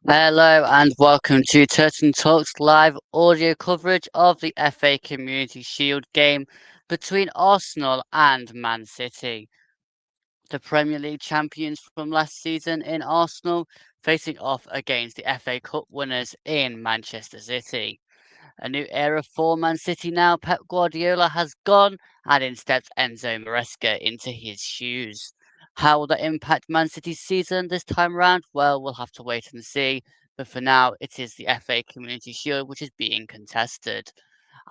Hello and welcome to Turton Talks live audio coverage of the FA Community Shield game between Arsenal and Man City. The Premier League champions from last season in Arsenal facing off against the FA Cup winners in Manchester City. A new era for Man City now. Pep Guardiola has gone and in steps Enzo Maresca into his shoes. How will that impact Man City's season this time round? Well, we'll have to wait and see. But for now, it is the FA Community Shield which is being contested.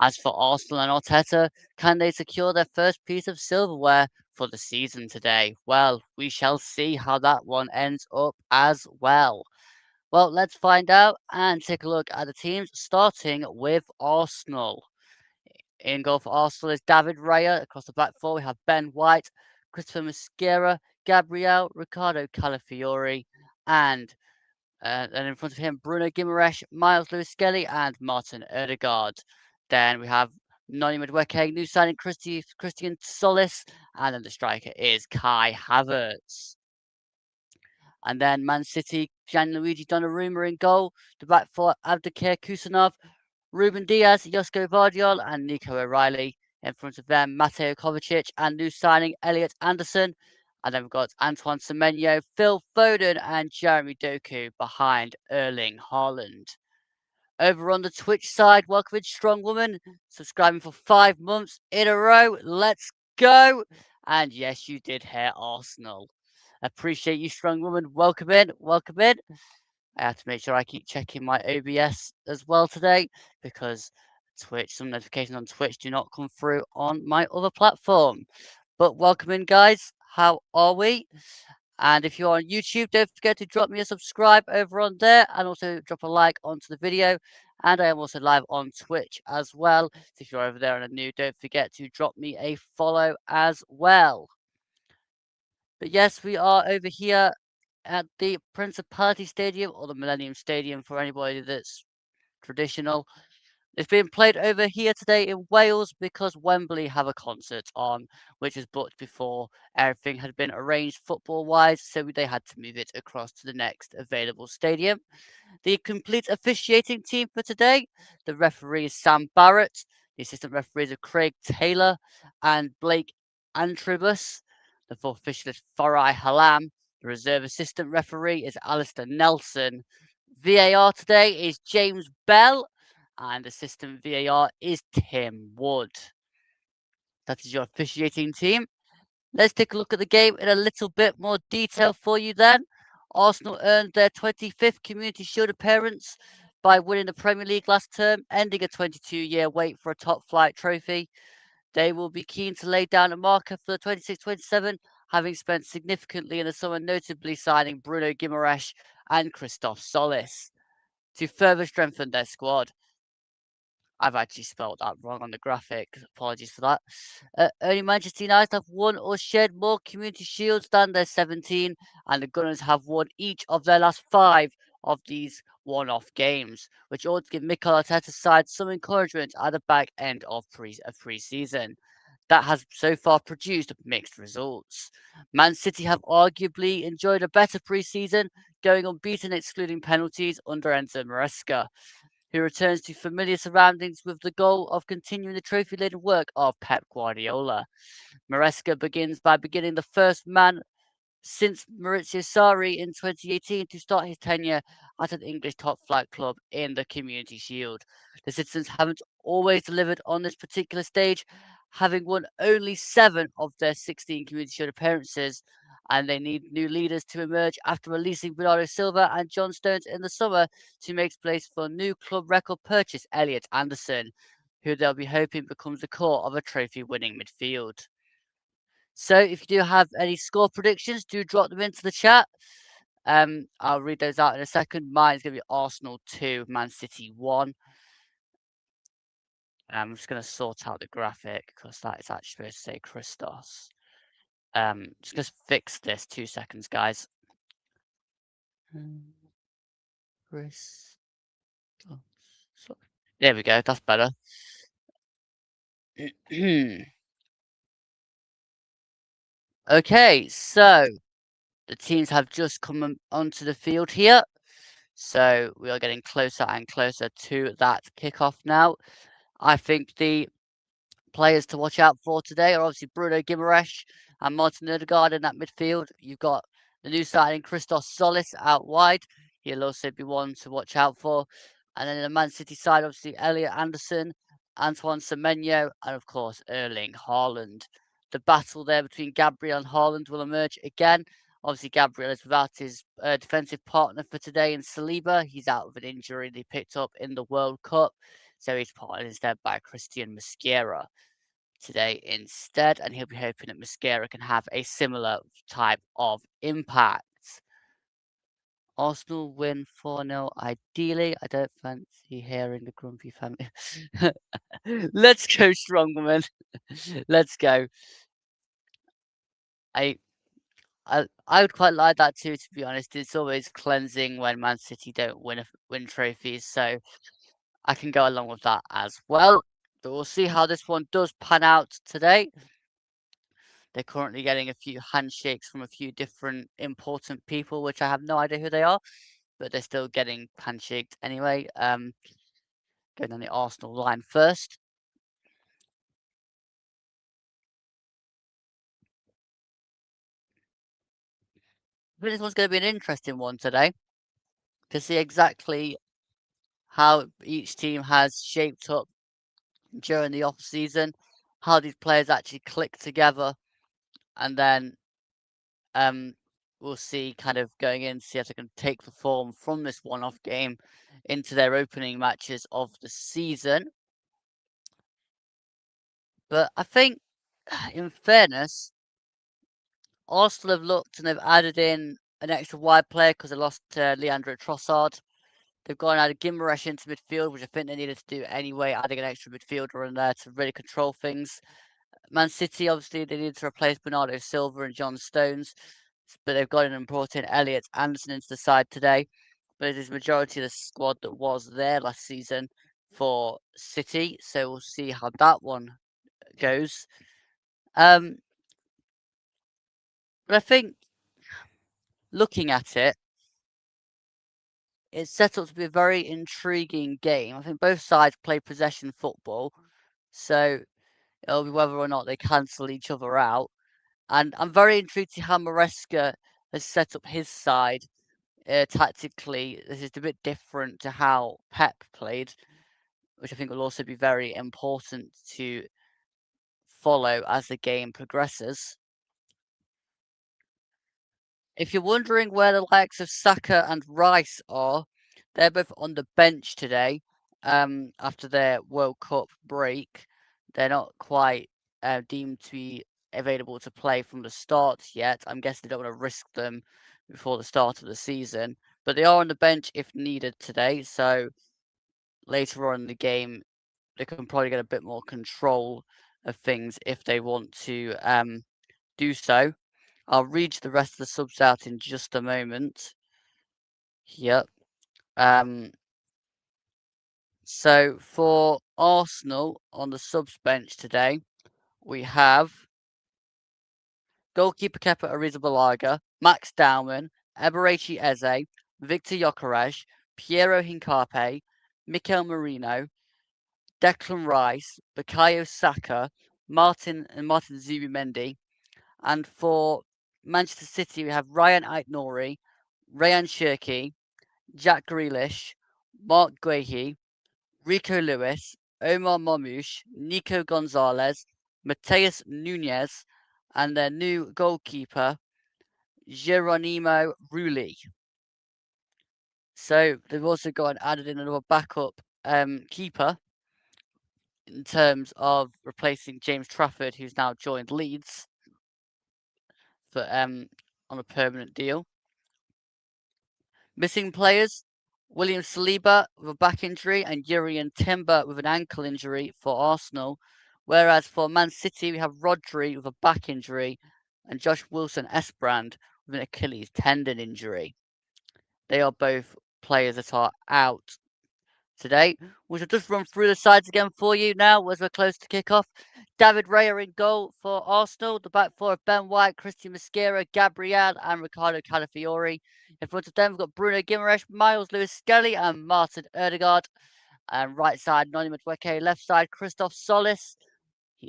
As for Arsenal and Arteta, can they secure their first piece of silverware for the season today? Well, we shall see how that one ends up as well. Well, let's find out and take a look at the teams, starting with Arsenal. In goal for Arsenal is David Raya. Across the back four, we have Ben White, Christopher Mosquera, Gabriel, Ricardo Calafiori, and in front of him, Bruno Guimaraes, Miles Lewis-Skelly, and Martin Odegaard. Then we have Noni Madueke, new signing Christian Solis, and then the striker is Kai Havertz. And then Man City, Gianluigi Donnarumma in goal. The back four, Abdikir Kusanov, Ruben Diaz, Josko Vardiol, and Nico O'Reilly. In front of them, Mateo Kovacic and new signing Elliot Anderson. And then we've got Antoine Semenyo, Phil Foden, and Jeremy Doku behind Erling Haaland. Over on the Twitch side, welcome in Strong Woman, subscribing for 5 months in a row. Let's go! And yes, you did hear Arsenal. Appreciate you, Strong Woman. Welcome in. Welcome in. I have to make sure I keep checking my OBS as well today because some notifications on Twitch do not come through on my other platform. But welcome in, guys. How are we? And if you're on YouTube, don't forget to drop me a subscribe over on there and also drop a like onto the video. And I am also live on Twitch as well. So if you're over there and are new, don't forget to drop me a follow as well. But yes, we are over here at the Principality Stadium, or the Millennium Stadium for anybody that's traditional. It's being played over here today in Wales because Wembley have a concert on, which was booked before everything had been arranged football-wise, so they had to move it across to the next available stadium. The complete officiating team for today, the referee is Sam Barrett, the assistant referees are Craig Taylor and Blake Antrobus, the fourth official is Farai Halam, the reserve assistant referee is Alistair Nelson. VAR today is James Bell, and assistant VAR is Tim Wood. That is your officiating team. Let's take a look at the game in a little bit more detail for you then. Arsenal earned their 25th Community Shield appearance by winning the Premier League last term, ending a 22-year wait for a top-flight trophy. They will be keen to lay down a marker for the 26-27, having spent significantly in the summer, notably signing Bruno Guimaraes and Christoph Solis to further strengthen their squad. I've actually spelled that wrong on the graphic. Apologies for that. Only Manchester United have won or shared more Community Shields than their 17, and the Gunners have won each of their last 5 of these one-off games, which ought to give Mikel Arteta's side some encouragement at the back end of pre-season. That has so far produced mixed results. Man City have arguably enjoyed a better pre-season, going unbeaten excluding penalties under Enzo Maresca, who returns to familiar surroundings with the goal of continuing the trophy-laden work of Pep Guardiola. Maresca begins by beginning the first man since Maurizio Sarri in 2018 to start his tenure at an English top-flight club in the Community Shield. The Citizens haven't always delivered on this particular stage, having won only 7 of their 16 Community Shield appearances, and they need new leaders to emerge after releasing Bernardo Silva and John Stones in the summer to make place for new club record purchase Elliot Anderson, who they'll be hoping becomes the core of a trophy-winning midfield. So if you do have any score predictions, do drop them into the chat. I'll read those out in a second. Mine's gonna be Arsenal 2, Man City 1. I'm just gonna sort out the graphic because that is actually supposed to say Christos. Just gonna fix this 2 seconds, guys. Christos. There we go, that's better. Okay, so the teams have just come onto the field here. So we are getting closer and closer to that kickoff now. I think the players to watch out for today are obviously Bruno Guimaraes and Martin Odegaard in that midfield. You've got the new signing Christos Solis out wide. He'll also be one to watch out for. And then in the Man City side, obviously Elliot Anderson, Antoine Semenyo, and of course Erling Haaland. The battle there between Gabriel and Haaland will emerge again. Obviously, Gabriel is without his defensive partner for today in Saliba. He's out with an injury they picked up in the World Cup. So he's partnered instead by Christian Mosquera today instead, and he'll be hoping that Mosquera can have a similar type of impact. Arsenal win 4-0 ideally. I don't fancy hearing the grumpy family. Let's go, strong woman. Let's go. I, I would quite like that too, to be honest. It's always cleansing when Man City don't win trophies, so I can go along with that as well. But we'll see how this one does pan out today. They're currently getting a few handshakes from a few different important people, which I have no idea who they are, but they're still getting handshaked anyway. Going on the Arsenal line first. But this one's going to be an interesting one today to see exactly how each team has shaped up during the off season, how these players actually click together, and then um, we'll see kind of going in, see if they can take the form from this one-off game into their opening matches of the season. But I think, in fairness, Arsenal have looked and they've added in an extra wide player because they lost Leandro Trossard. They've gone and added Guimaraes into midfield, which I think they needed to do anyway, adding an extra midfielder in there to really control things. Man City, obviously, they needed to replace Bernardo Silva and John Stones, but they've gone in and brought in Elliot Anderson into the side today. But it is majority of the squad that was there last season for City, so we'll see how that one goes. But I think looking at it, it's set up to be a very intriguing game. I think both sides play possession football, so it'll be whether or not they cancel each other out. And I'm very intrigued to see how Maresca has set up his side tactically. This is a bit different to how Pep played, which I think will also be very important to follow as the game progresses. If you're wondering where the likes of Saka and Rice are, they're both on the bench today. After their World Cup break, they're not quite deemed to be available to play from the start yet. I'm guessing they don't want to risk them before the start of the season, but they are on the bench if needed today. So later on in the game, they can probably get a bit more control of things if they want to do so. I'll read the rest of the subs out in just a moment. Yep. So for Arsenal on the subs bench today, we have goalkeeper Kepa Arrizabalaga, Max Dowman, Eberechi Eze, Victor Gyökeres, Piero Hincapié, Mikel Merino, Declan Rice, Bukayo Saka, Martin Zubimendi, and for Manchester City we have Ryan Aït-Nouri, Rayan Cherki, Jack Grealish, Mark Guehi, Rico Lewis, Omar Mamouche, Nico Gonzalez, Mateus Nunes, and their new goalkeeper, Geronimo Rulli. So they've also got and added in another backup keeper in terms of replacing James Trafford, who's now joined Leeds for on a permanent deal. Missing players: William Saliba with a back injury and Jurrien Timber with an ankle injury for Arsenal. Whereas for Man City, we have Rodri with a back injury and Josh Wilson-Esperand with an Achilles tendon injury. They are both players that are out today. We shall just run through the sides again for you now as we're close to kick-off. David Raya in goal for Arsenal. The back four of Ben White, Christian Mosquera, Gabriel and Ricardo Calafiori. In front of them, we've got Bruno Guimaraes, Miles Lewis-Skelly and Martin Odegaard. And right side, Noni Madueke. Left side, Christoph Solis.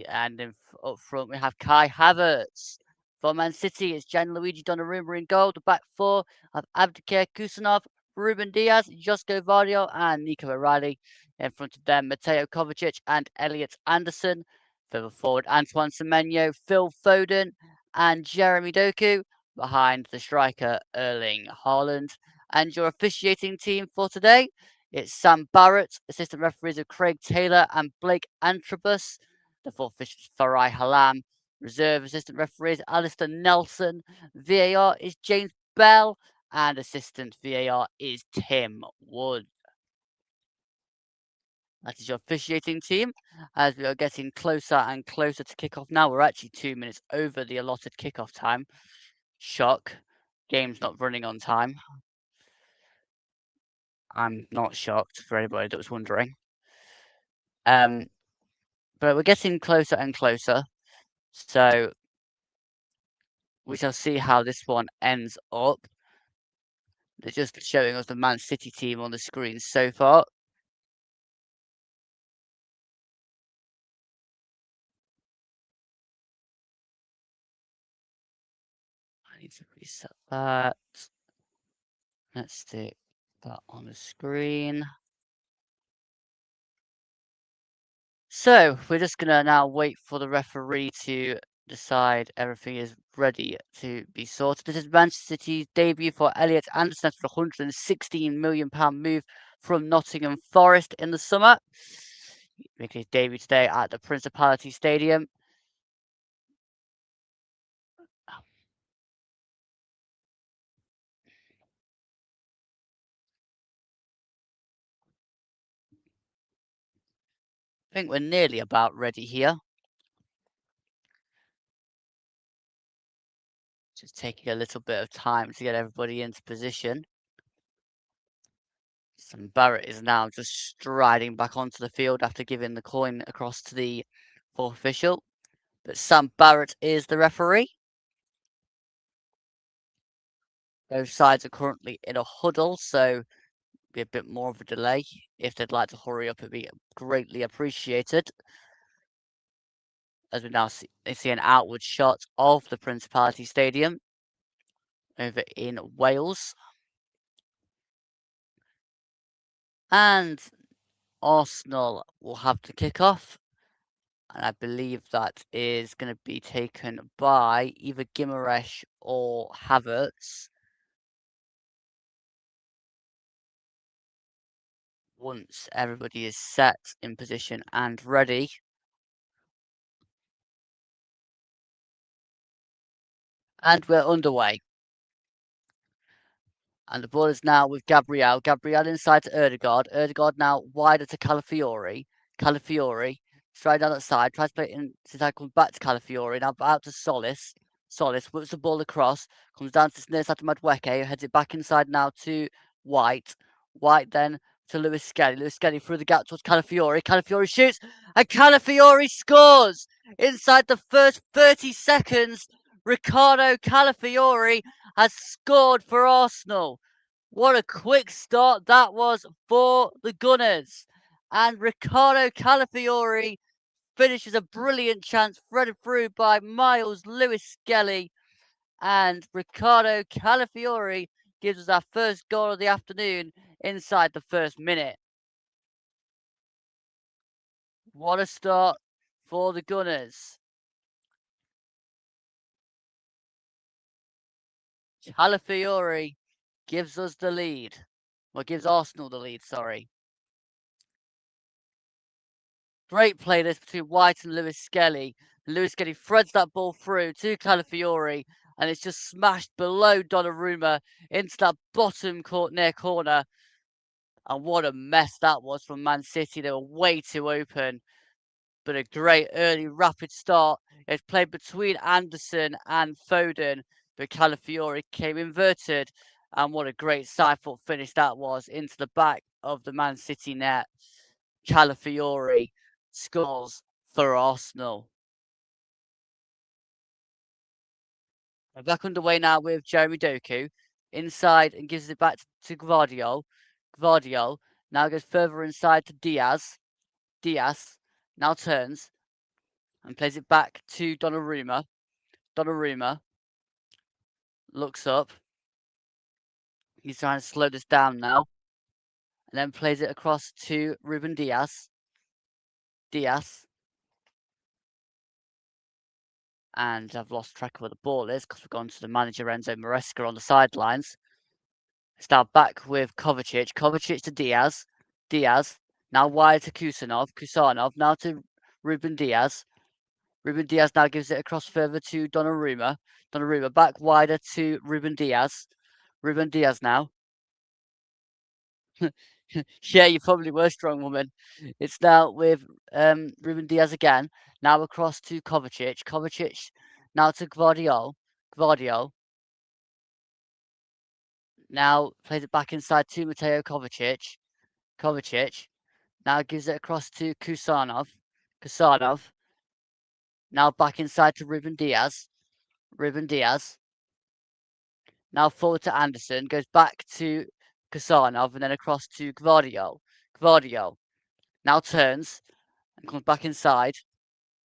And up front, we have Kai Havertz. For Man City, it's Gianluigi Donnarumma in goal. The back four have Abdikar Kusanov, Ruben Diaz, Josko Vardio, and Nico O'Reilly. In front of them, Mateo Kovacic and Elliot Anderson. Further forward, Antoine Semenyo, Phil Foden, and Jeremy Doku. Behind the striker, Erling Haaland. And your officiating team for today, it's Sam Barrett, assistant referees of Craig Taylor and Blake Antrobus. The fourth official is Farai Halam. Reserve assistant referees Alistair Nelson. VAR is James Bell. And assistant VAR is Tim Wood. That is your officiating team. As we are getting closer and closer to kickoff now, we're actually 2 minutes over the allotted kickoff time. Shock. Game's not running on time. I'm not shocked for anybody that was wondering. But we're getting closer and closer. So we shall see how this one ends up. They're just showing us the Man City team on the screen so far. I need to reset that. Let's stick that on the screen. So we're just gonna now wait for the referee to decide everything is ready to be sorted. This is Manchester City's debut for Elliot Anderson for a £116 million move from Nottingham Forest in the summer. Making his debut today at the Principality Stadium. I think we're nearly about ready here. Just taking a little bit of time to get everybody into position. Sam Barrett is now just striding back onto the field after giving the coin across to the fourth official. But Sam Barrett is the referee. Both sides are currently in a huddle, so be a bit more of a delay. If they'd like to hurry up, it'd be greatly appreciated. As we now see an outward shot of the Principality Stadium over in Wales. And Arsenal will have to kick off. And I believe that is going to be taken by either Guimaraes or Havertz. Once everybody is set in position and ready. And we're underway. And the ball is now with Gabriel. Gabriel inside to Odegaard. Odegaard now wider to Calafiori. Calafiori straight down that side. Tries to play it in. Since comes back to Calafiori. Now out to Solis. Solis whips the ball across. Comes down to near side to Madueke. Who heads it back inside now to White. White then to Lewis Skelly. Lewis Skelly through the gap towards Calafiori. Calafiori shoots. And Calafiori scores! Inside the first 30 seconds, Ricardo Calafiori has scored for Arsenal. What a quick start that was for the Gunners. And Ricardo Calafiori finishes a brilliant chance threaded through by Miles Lewis-Skelly. And Ricardo Calafiori gives us our first goal of the afternoon inside the first minute. What a start for the Gunners. Calafiori gives us the lead. Well, gives Arsenal the lead, sorry. Great play this between White and Lewis Skelly. Lewis Skelly threads that ball through to Calafiori. and it's just smashed below Donnarumma into that bottom near corner. And what a mess that was from Man City. They were way too open, but a great early rapid start. It's played between Anderson and Foden, but Calafiori came inverted, and what a great side-foot finish that was into the back of the Man City net. Calafiori scores for Arsenal. We're back underway now with Jeremy Doku inside and gives it back to Gvardiol. Gvardiol now goes further inside to Diaz. Diaz now turns and plays it back to Donnarumma. Donnarumma looks up. He's trying to slow this down now. And then plays it across to Ruben Diaz. Diaz. And I've lost track of where the ball is because we've gone to the manager Enzo Maresca on the sidelines. It's now back with Kovacic. Kovacic to Diaz. Diaz. Now wide to Kusanov. Kusanov now to Ruben Diaz. Ruben Diaz now gives it across further to Donnarumma. Donnarumma back wider to Ruben Diaz. Ruben Diaz now. Yeah, you probably were, strong woman. It's now with Ruben Diaz again. Now across to Kovacic. Kovacic now to Gvardiol. Gvardiol now plays it back inside to Mateo Kovacic. Kovacic now gives it across to Kusanov. Kusanov now back inside to Ruben Diaz. Ruben Diaz now forward to Anderson. Goes back to Kusanov and then across to Gvardiol. Gvardiol now turns and comes back inside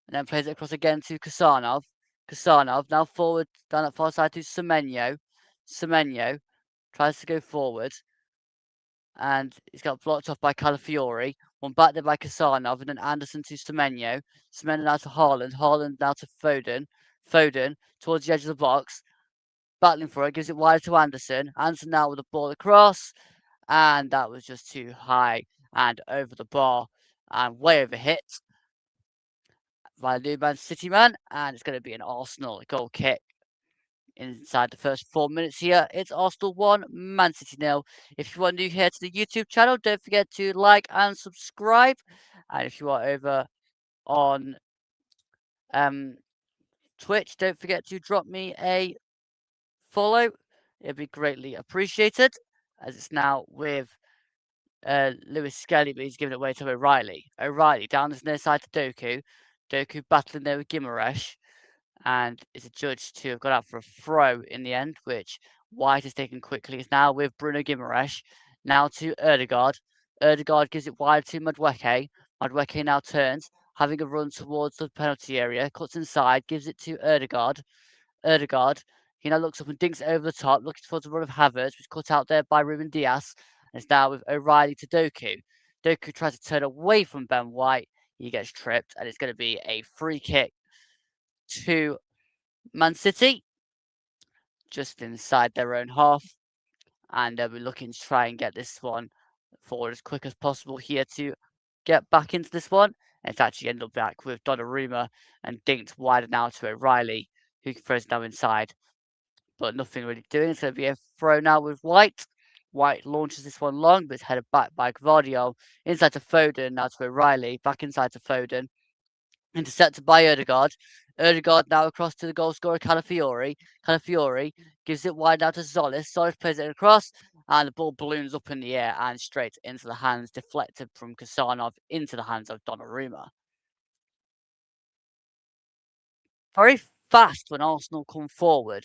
and then plays it across again to Kusanov. Kusanov now forward down that far side to Semenyo. Semenyo tries to go forward and he's got blocked off by Calafiori. One back there by Kusanov and then Anderson to Semenyo. Semenyo now to Haaland. Haaland now to Foden. Foden towards the edge of the box. Battling for it, gives it wide to Anderson. Anderson now with the ball across. And that was just too high and over the bar and way over hit by the new Man City man, and it's going to be an Arsenal goal kick inside the first 4 minutes here. It's Arsenal 1, Man City 0. If you are new here to the YouTube channel, don't forget to like and subscribe. And if you are over on Twitch, don't forget to drop me a follow. It'd be greatly appreciated, as it's now with Lewis Skelly, but he's giving it away to O'Reilly. O'Reilly down this near side to Doku. Doku battling there with Guimaraes. And is adjudged to have got out for a throw in the end, which White has taken quickly. It's now with Bruno Guimaraes. Now to Erdegaard. Erdegaard gives it wide to Madueke. Madueke now turns, having a run towards the penalty area. Cuts inside, gives it to Erdegaard. Erdegaard. He now looks up and dinks it over the top, looking towards the run of Havertz, which is cut out there by Ruben Diaz. And it's now with O'Reilly to Doku. Doku tries to turn away from Ben White. He gets tripped, and it's going to be a free kick to Man City, just inside their own half, and they'll be looking to try and get this one forward as quick as possible here to get back into this one. And it's actually ended up back with Donnarumma and dinked wider now to O'Reilly, who throws now inside, but nothing really doing. It's going to be a throw now with White. White launches this one long, but it's headed back by Gvardiol. Inside to Foden, now to O'Reilly, back inside to Foden. Intercepted by Erdegaard. Erdegaard now across to the goal scorer Calafiori. Calafiori gives it wide out to Zolis. Zolis plays it across, and the ball balloons up in the air and straight into the hands, deflected from Kusanov into the hands of Donnarumma. Very fast when Arsenal come forward.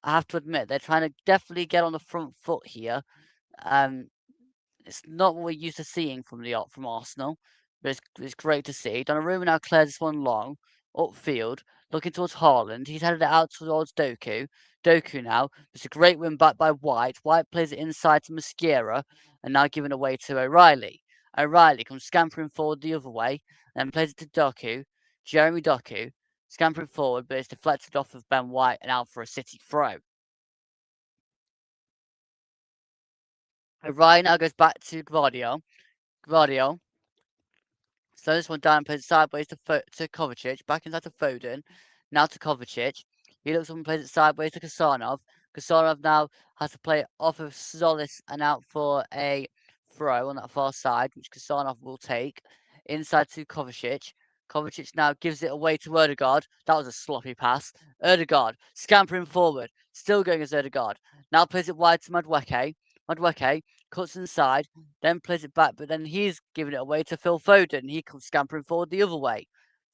I have to admit, they're trying to definitely get on the front foot here. It's not what we're used to seeing from Arsenal, but it's great to see. Donnarumma now clears this one long, upfield, looking towards Haaland. He's headed it out towards Doku. Doku now. It's a great win back by White. White plays it inside to Mosquera, and now giving away to O'Reilly. O'Reilly comes scampering forward the other way, and then plays it to Doku. Jeremy Doku, scampering forward, but it's deflected off of Ben White and out for a City throw. Ryan now goes back to Gvardiol. Gvardiol slows this one down and plays it sideways to Kovacic. Back inside to Foden. Now to Kovacic. He looks up and plays it sideways to Kasanov. Kasanov now has to play it off of Solis and out for a throw on that far side, which Kasanov will take. Inside to Kovacic. Kovacic now gives it away to Erdegaard. That was a sloppy pass. Erdegaard scampering forward. Still going as Erdegaard. Now plays it wide to Madueke. Madueke cuts inside, then plays it back, but then he's giving it away to Phil Foden. He comes scampering forward the other way.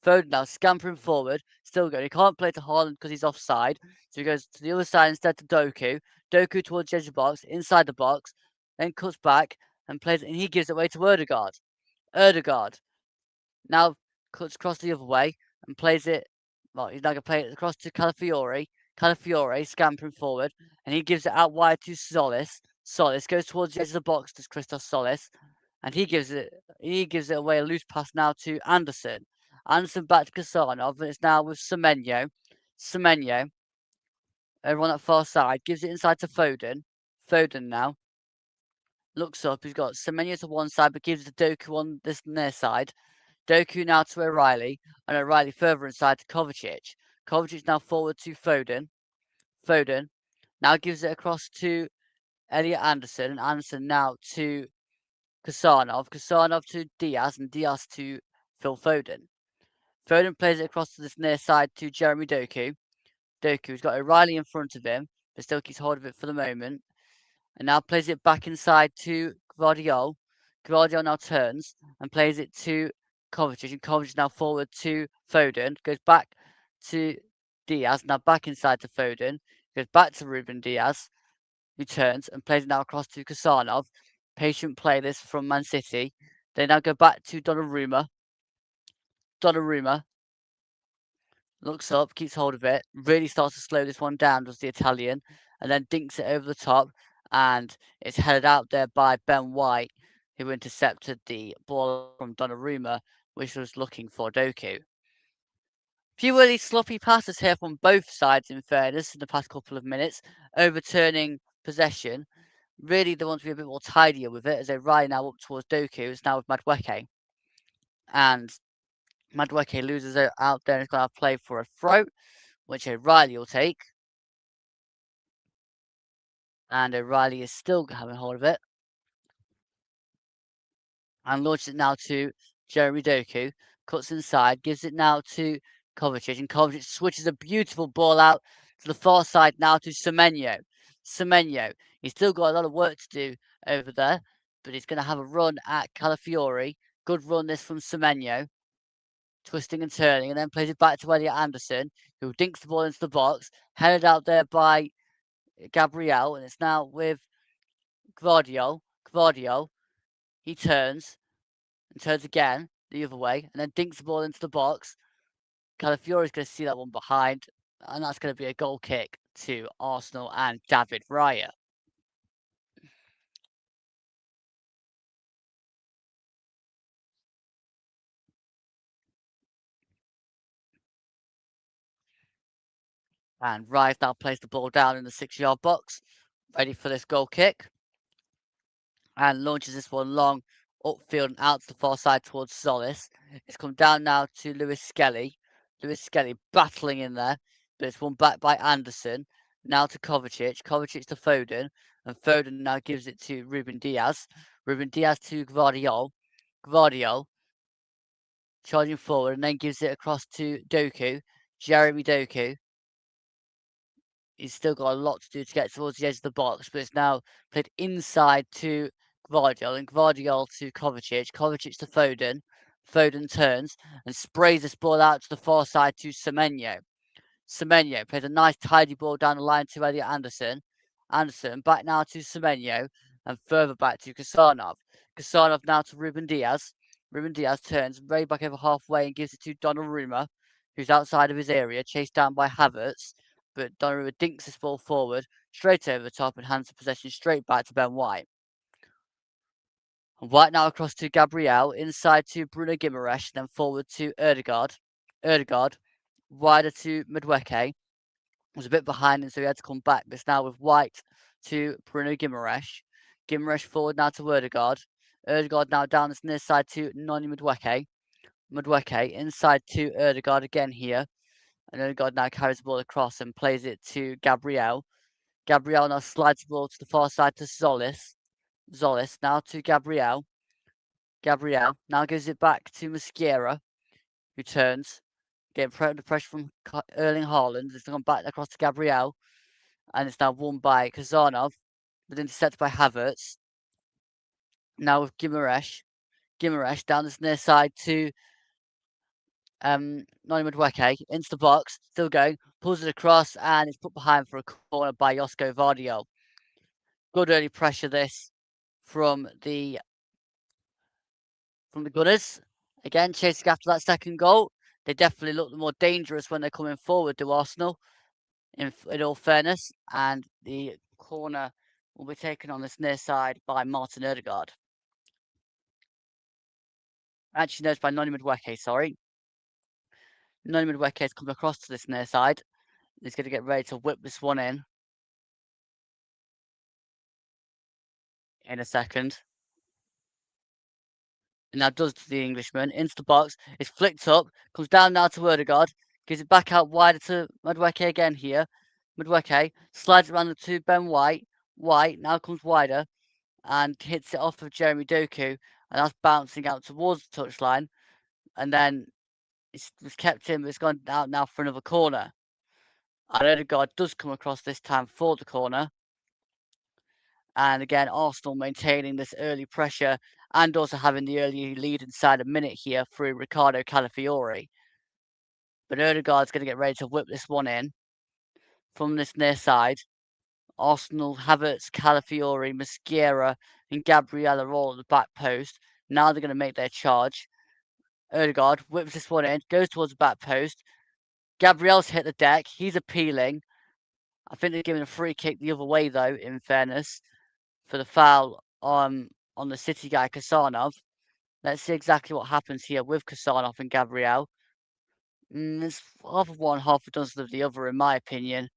Foden now scampering forward, still going. He can't play to Haaland because he's offside, so he goes to the other side instead to Doku. Doku towards the edge of the box, inside the box, then cuts back and plays it, and he gives it away to Erdegaard. Erdegaard now cuts across the other way and plays it. Well, he's now going to play it across to Calafiore. Calafiore scampering forward, and he gives it out wide to Solis. Solis goes towards the edge of the box to Christos Solis, and he gives it away a loose pass now to Anderson. Anderson back to Kasanov, and it's now with Semenyo. Semenyo over on that far side gives it inside to Foden. Foden now looks up. He's got Semenyo to one side, but gives it to Doku on this near side. Doku now to O'Reilly, and O'Reilly further inside to Kovacic. Kovacic now forward to Foden. Foden now gives it across to Elliot Anderson, and Anderson now to Kasanov. Kasanov to Diaz, and Diaz to Phil Foden. Foden plays it across to this near side to Jeremy Doku. Doku's got O'Reilly in front of him, but still keeps hold of it for the moment. And now plays it back inside to Guardiola. Guardiola now turns and plays it to Kovacic, and Kovacic now forward to Foden. Goes back to Diaz, now back inside to Foden. Goes back to Ruben Diaz, who turns and plays it now across to Kasanov. Patient play this from Man City. They now go back to Donnarumma. Donnarumma looks up, keeps hold of it, really starts to slow this one down, does the Italian, and then dinks it over the top, and it's headed out there by Ben White, who intercepted the ball from Donnarumma, which was looking for Doku. Few really sloppy passes here from both sides, in fairness, in the past couple of minutes, overturning possession. Really, they want to be a bit more tidier with it, as they ride now up towards Doku. It's now with Madueke. And Madueke loses it out there and is going to play for a throw, which O'Reilly will take. And O'Reilly is still having hold of it. And launches it now to Jeremy Doku. Cuts inside, gives it now to Kovacic. And Kovacic switches a beautiful ball out to the far side now to Semenyo. Semenyo, he's still got a lot of work to do over there, but he's going to have a run at Calafiore. Good run this from Semenyo. Twisting and turning, and then plays it back to Elliot Anderson, who dinks the ball into the box. Headed out there by Gabriel, and it's now with Guardiola. Guardiola, he turns and turns again the other way, and then dinks the ball into the box. Calafiore's going to see that one behind, and that's going to be a goal kick to Arsenal and David Raya. And Raya now plays the ball down in the 6-yard box, ready for this goal kick, and launches this one long upfield and out to the far side towards Solis. It's come down now to Lewis Skelly. Lewis Skelly battling in there, but it's won back by Anderson. Now to Kovacic. Kovacic to Foden, and Foden now gives it to Ruben Diaz. Ruben Diaz to Guardiola. Guardiola charging forward and then gives it across to Doku. Jeremy Doku. He's still got a lot to do to get towards the edge of the box, but it's now played inside to Guardiola, and Guardiola to Kovacic. Kovacic to Foden. Foden turns and sprays this ball out to the far side to Semenyo. Semenyo plays a nice tidy ball down the line to Elliot Anderson. Anderson back now to Semenyo and further back to Kasanov. Kasanov now to Ruben Diaz. Ruben Diaz turns way back over halfway and gives it to Donnarumma, who's outside of his area, chased down by Havertz. But Donnarumma dinks this ball forward, straight over the top, and hands the possession straight back to Ben White. And White now across to Gabriel, inside to Bruno Guimaraes, then forward to Erdegaard. Erdegaard, wider to Madueke. Was a bit behind him, so he had to come back. But it's now with White to Bruno Guimaraes. Guimaraes forward now to Erdegaard. Erdegaard now down this near side to Noni Madueke. Madueke inside to Erdegaard again here. And Odegaard now carries the ball across and plays it to Gabriel. Gabriel now slides the ball to the far side to Zolis. Zolis now to Gabriel. Gabriel now gives it back to Mosquera, who turns, getting under pressure from Erling Haaland. It's gone back across to Gabriel, and it's now won by Kazanov, but intercepted by Havertz. Now with Gimaresh. Gimaresh down this near side to Noni Madueke into the box, still going, pulls it across, and it's put behind for a corner by Josko Vardio. Good early pressure this from the Gunners. Again, chasing after that second goal. They definitely look more dangerous when they're coming forward to Arsenal, in all fairness. And the corner will be taken on this near side by Martin Odegaard. Actually, no, it's by Noni Madueke, sorry. Noni Madueke has come across to this near side. He's going to get ready to whip this one in a second. And now does the Englishman into the box. It's flicked up, comes down now to Odegaard, gives it back out wider to Madueke again here. Madueke slides around to Ben White. White now comes wider and hits it off of Jeremy Doku, and that's bouncing out towards the touchline. And then it's kept in, but it's gone out now for another corner. And Odegaard does come across this time for the corner. And again, Arsenal maintaining this early pressure and also having the early lead inside a minute here through Ricardo Calafiori. But Odegaard's going to get ready to whip this one in from this near side. Arsenal, Havertz, Calafiori, Mosquera, and Gabriel are all at the back post. Now they're going to make their charge. Odegaard whips this one in, goes towards the back post. Gabriel's hit the deck. He's appealing. I think they're giving a free kick the other way, though, in fairness, for the foul on the City guy, Kasanov. Let's see exactly what happens here with Kasanov and Gabriel. It's half of one, half a dozen of the other, in my opinion.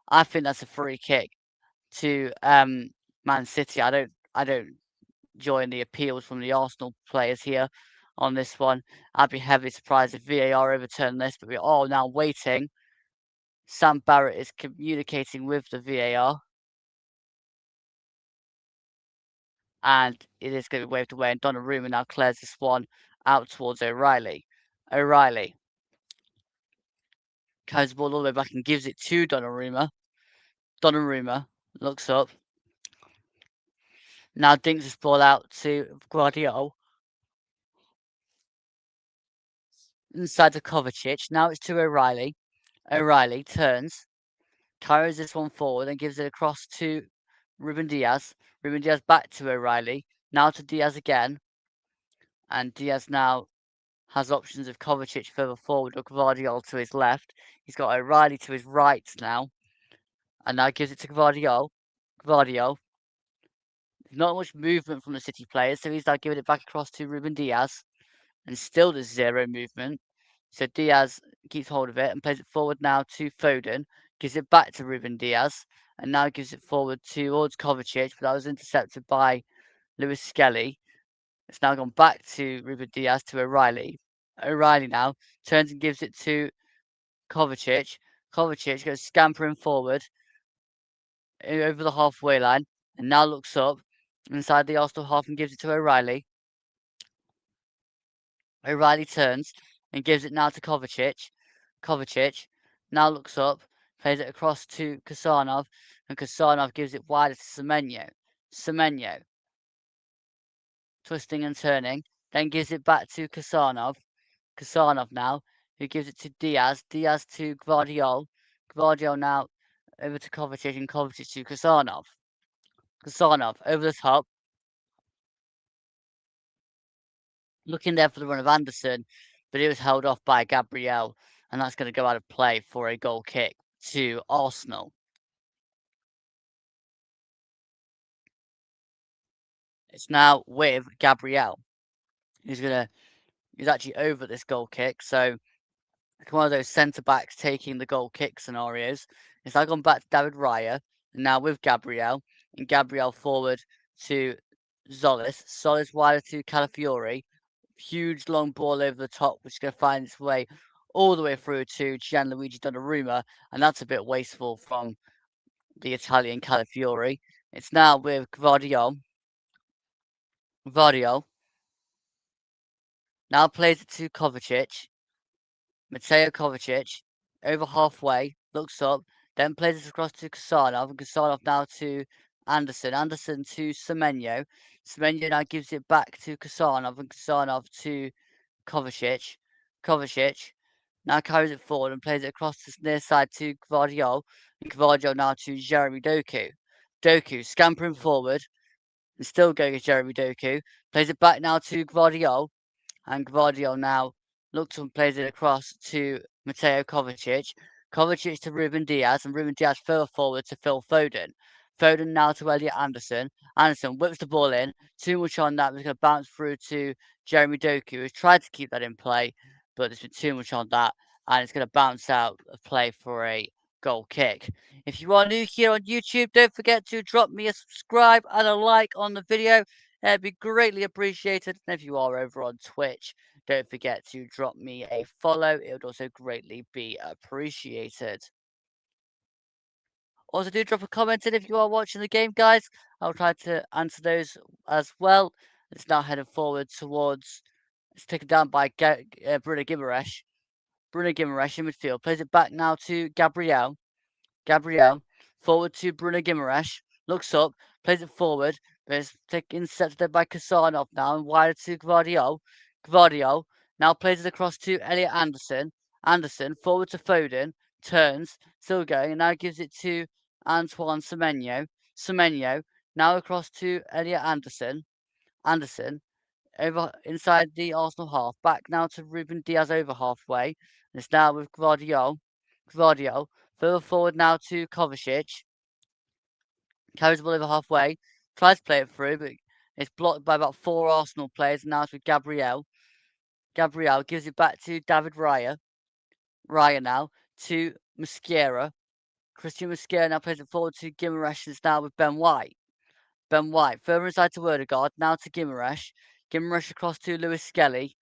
I think that's a free kick to Man City. I don't join the appeals from the Arsenal players here on this one. I'd be heavily surprised if VAR overturned this, but we're all now waiting. Sam Barrett is communicating with the VAR. And it is going to be waved away, and Donnarumma now clears this one out towards O'Reilly. O'Reilly carries the ball all the way back and gives it to Donnarumma. Donnarumma looks up. Now dinks this ball out to Guardiola. Inside to Kovacic. Now it's to O'Reilly. O'Reilly turns, carries this one forward and gives it across to Ruben Diaz. Ruben Diaz back to O'Reilly. Now to Diaz again. And Diaz now has options of Kovacic further forward or Guardiola to his left. He's got O'Reilly to his right now. And now gives it to Guardiola. Guardiola. Not much movement from the City players, so he's now giving it back across to Ruben Diaz. And still there's zero movement. So Diaz keeps hold of it and plays it forward now to Foden. Gives it back to Ruben Diaz. And now gives it forward towards Kovacic, but that was intercepted by Lewis Skelly. It's now gone back to Ruben Diaz to O'Reilly. O'Reilly now turns and gives it to Kovacic. Kovacic goes scampering forward over the halfway line and now looks up inside the Arsenal half and gives it to O'Reilly. O'Reilly turns and gives it now to Kovacic. Kovacic now looks up, plays it across to Kasanov, and Kasanov gives it wider to Semenyo. Semenyo twisting and turning, then gives it back to Kasanov. Kasanov now, who gives it to Diaz. Diaz to Gvardiol. Gvardiol now over to Kovacic and Kovacic to Kasanov. Kasanov over the top. Looking there for the run of Anderson, but it was held off by Gabriel, and that's going to go out of play for a goal kick to Arsenal. It's now with Gabriel. He's actually over this goal kick, so one of those centre backs taking the goal kick scenarios. It's now gone back to David Raya, and now with Gabriel, and Gabriel forward to Zolis. Zolis wider to Calafiori. Huge long ball over the top, which is going to find its way all the way through to Gianluigi Donnarumma, and that's a bit wasteful from the Italian Calafiori. It's now with Gvardiol now plays it to Kovacic. Mateo Kovacic over halfway, looks up, then plays it across to Kasanov, and Kasanov now to Anderson. Anderson to Semenyo. Semenyo now gives it back to Kasanov, and Kasanov to Kovacic. Kovacic now carries it forward and plays it across the near side to Gvardiol, and Gvardiol now to Jeremy Doku. Doku scampering forward and still going as Jeremy Doku. Plays it back now to Gvardiol, and Gvardiol now looks and plays it across to Mateo Kovacic. Kovacic to Ruben Diaz, and Ruben Diaz further forward to Phil Foden. Foden now to Elliot Anderson. Anderson whips the ball in. Too much on that. It's going to bounce through to Jeremy Doku, who's tried to keep that in play, but there's been too much on that, and it's going to bounce out of play for a goal kick. If you are new here on YouTube, don't forget to drop me a subscribe and a like on the video. It'd be greatly appreciated. And if you are over on Twitch, don't forget to drop me a follow. It would also greatly be appreciated. Also, do drop a comment in if you are watching the game, guys. I'll try to answer those as well. It's now heading forward towards. It's taken down by Bruno Guimaraes. Bruno Guimaraes in midfield plays it back now to Gabriel. Gabriel forward to Bruno Guimaraes. Looks up, plays it forward, but it's intercepted by Kasanov now and wider to Gvardiol. Gvardiol now plays it across to Elliot Anderson. Anderson forward to Foden, turns, still going, and now gives it to Antoine Semenyo. Semenyo now across to Elliot Anderson. Anderson over inside the Arsenal half, back now to Ruben Diaz over halfway. And it's now with Gvardiol. Gvardiol further forward now to Kovacic. Carries the ball over halfway. Tries to play it through, but it's blocked by about 4 Arsenal players. And now it's with Gabriel. Gabriel gives it back to David Raya. Raya now to Mosquera. Christian Mosquera now plays it forward to Guimaraes. It's now with Ben White. Ben White further inside to Odegaard. Now to Guimaraes. Guimaraes across to Lewis Skelly.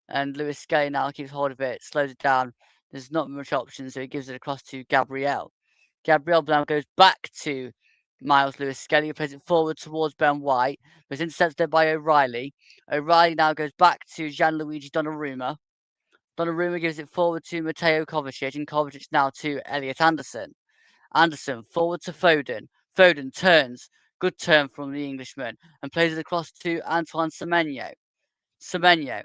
And Lewis Skelly now keeps hold of it, slows it down. There's not much options, so he gives it across to Gabriel. Gabriel now goes back to Miles Lewis Skelly, who plays it forward towards Ben White, but it's intercepted by O'Reilly. O'Reilly now goes back to Gianluigi Donnarumma. Donnarumma gives it forward to Mateo Kovacic, and Kovacic now to Elliot Anderson. Anderson forward to Foden. Foden turns, good turn from the Englishman, and plays it across to Antoine Semenyo. Semenyo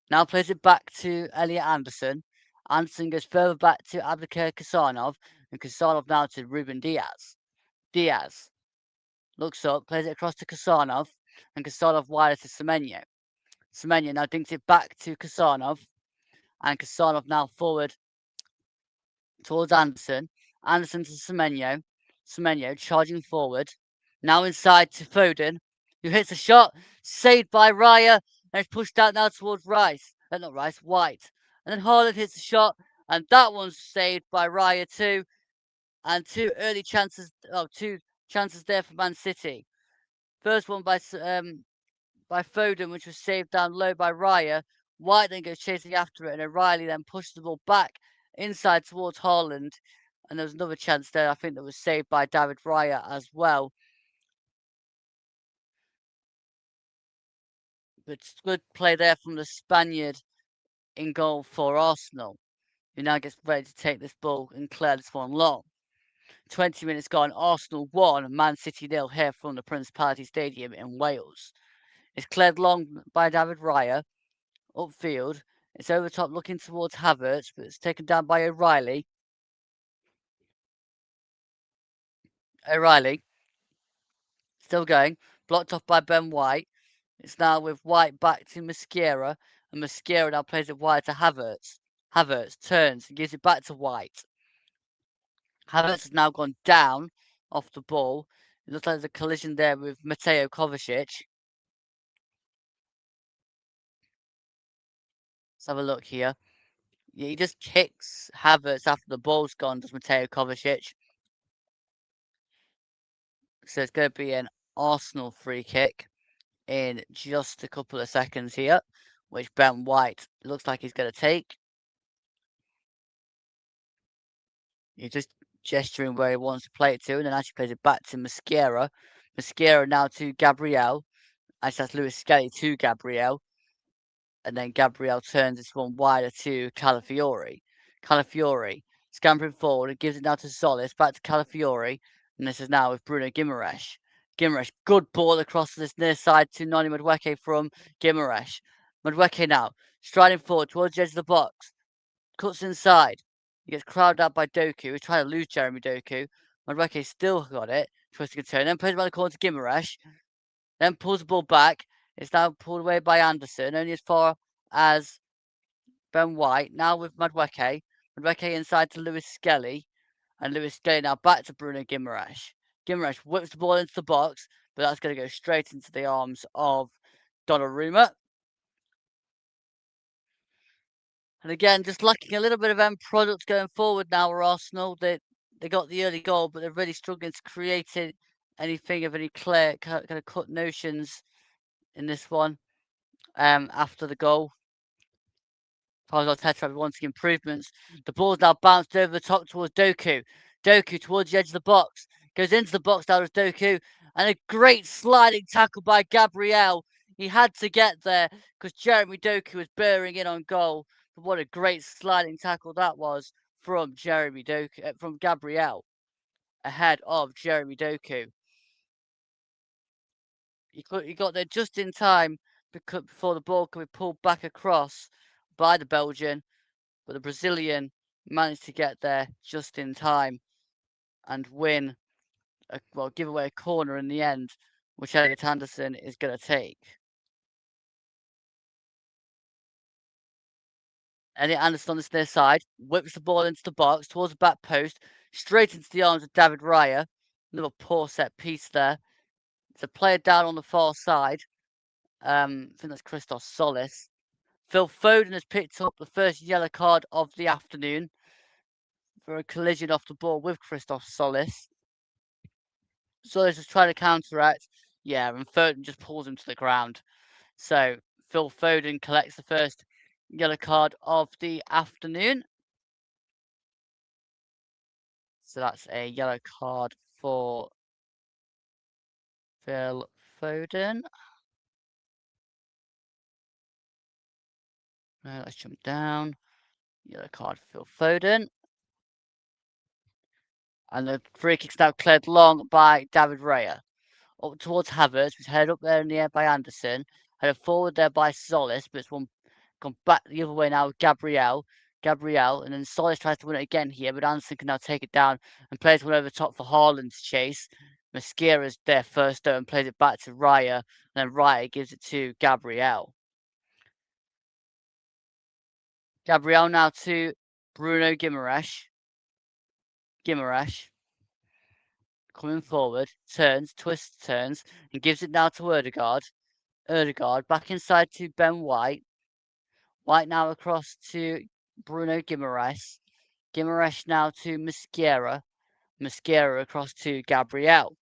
now plays it back to Elliot Anderson. Anderson goes further back to Abdelkader Kasanov, and Kasanov now to Ruben Diaz. Diaz looks up, plays it across to Kasanov, and Kasanov wider to Semenyo. Semenyo now dinks it back to Kasanov, and Kasanov now forward towards Anderson. Anderson to Semenyo. Semenyo charging forward. Now inside to Foden, who hits a shot, saved by Raya, and it's pushed out now towards Rice. Not Rice, White. And then Haaland hits a shot, and that one's saved by Raya too. And two chances there for Man City. First one by Foden, which was saved down low by Raya. White then goes chasing after it, and O'Reilly then pushes the ball back inside towards Haaland. And there was another chance there, I think, that was saved by David Raya as well. But good play there from the Spaniard in goal for Arsenal, who now gets ready to take this ball and clear this one long. 20 minutes gone, Arsenal 1, Man City 0 here from the Principality Stadium in Wales. It's cleared long by David Raya, upfield. It's over top looking towards Havertz, but it's taken down by O'Reilly. O'Reilly still going, blocked off by Ben White. It's now with White back to Mosquera, and Mosquera now plays it wide to Havertz. Havertz turns and gives it back to White. Havertz has now gone down off the ball. It looks like there's a collision there with Mateo Kovacic. Let's have a look here. Yeah, he just kicks Havertz after the ball's gone, does Mateo Kovacic. So it's going to be an Arsenal free kick in just a couple of seconds here, which Ben White looks like he's going to take. He's just gesturing where he wants to play it to, and then actually plays it back to Mosquera. Mosquera now to Gabriel. Actually, that's Lewis Skelly to Gabriel. And then Gabriel turns this one wider to Calafiori. Calafiori scampering forward and gives it now to Solis, back to Calafiori. And this is now with Bruno Guimaraes. Guimaraes, good ball across this near side to Noni Madueke from Guimaraes. Madueke now striding forward towards the edge of the box. Cuts inside. He gets crowded out by Doku. He's trying to lose Jeremy Doku. Madueke still got it. Twisting a turn. Then plays around the corner to Guimaraes. Then pulls the ball back. It's now pulled away by Anderson, only as far as Ben White. Now with Madueke. Madueke inside to Lewis Skelly. And Lewis Skelly now back to Bruno Guimaraes. Guimaraes whips the ball into the box, but that's going to go straight into the arms of Donnarumma. And again, just lacking a little bit of end product going forward now for Arsenal. They got the early goal, but they're really struggling to create anything of any clear kind of cut notions in this one. After the goal, Arteta wanting improvements. The ball's now bounced over the top towards Doku. Doku towards the edge of the box. Goes into the box now with Doku. And a great sliding tackle by Gabriel. He had to get there because Jeremy Doku was bearing in on goal. But what a great sliding tackle that was from Jeremy Doku, from Gabriel, ahead of Jeremy Doku. He got there just in time before the ball could be pulled back across by the Belgian. But the Brazilian managed to get there just in time and give away a corner in the end, which Elliot Anderson is going to take. Elliot Anderson on this near side whips the ball into the box towards the back post, straight into the arms of David Raya. Little poor set piece there. It's a player down on the far side. I think that's Christos Solis. Phil Foden has picked up the first yellow card of the afternoon for a collision off the ball with Christos Solis. Solis is trying to counteract. Yeah, and Foden just pulls him to the ground. So Phil Foden collects the first yellow card of the afternoon. So that's a yellow card for Phil Foden. Let's jump down. Yellow card for Phil Foden. And the free kick's now cleared long by David Raya. Up towards Havertz, who's headed up there in the air by Anderson. Headed forward there by Solis, but it's one gone back the other way now with Gabriel, and then Solis tries to win it again here, but Anderson can now take it down and plays one over the top for Haaland to chase. Mosquera's there first though and plays it back to Raya, and then Raya gives it to Gabriel. Gabriel now to Bruno Guimaraes. Coming forward, twists, and gives it now to Ødegaard. Back inside to Ben White. White now across to Bruno Guimaraes. Guimaraes now to Mosquera. Mosquera across to Gabriel.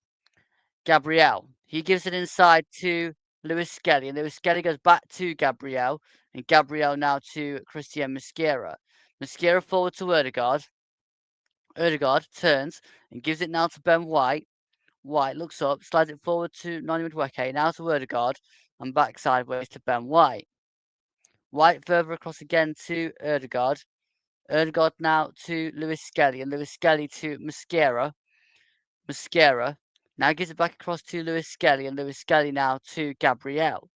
He gives it inside to Lewis Skelly, and Lewis Skelly goes back to Gabriel, and Gabriel now to Christian Mosquera. Mosquera forward to Ødegaard. Ødegaard turns and gives it now to Ben White. White looks up, slides it forward to Noni Madueke, now to Ødegaard, and back sideways to Ben White. White further across again to Ødegaard. Ødegaard now to Lewis Skelly, and Lewis Skelly to Mosquera. Now gives it back across to Lewis Skelly, and Lewis Skelly now to Gabriel.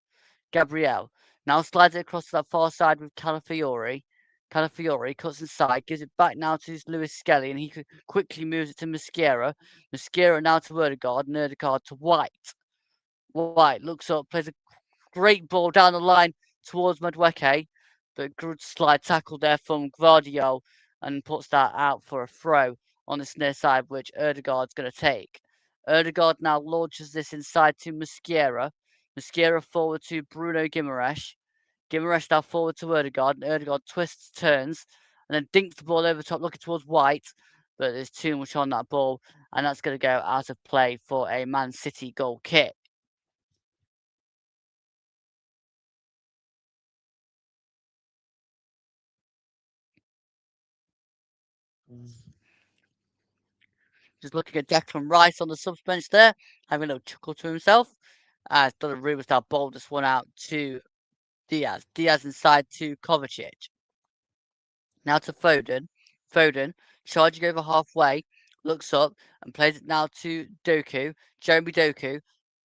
Now slides it across to that far side with Calafiori. Calafiori cuts inside, gives it back now to Lewis Skelly, and he quickly moves it to Mosquera. Mosquera now to Ødegaard, and Ødegaard to White. White looks up, plays a great ball down the line towards Madueke, but good slide tackle there from Guardiola and puts that out for a throw on this near side, which Ødegaard's going to take. Ødegaard now launches this inside to Mosquera. Mosquera forward to Bruno Guimaraes. Guimaraes now forward to Ødegaard, and Ødegaard twists, turns, and then dinks the ball over the top, looking towards White, but there's too much on that ball, and that's going to go out of play for a Man City goal kick. Just looking at Declan Rice on the subs bench there, having a little chuckle to himself. As Donnarumma now bowled this one out to Diaz. Diaz inside to Kovacic. Now to Foden. Foden charging over halfway, looks up and plays it now to Doku. Jeremy Doku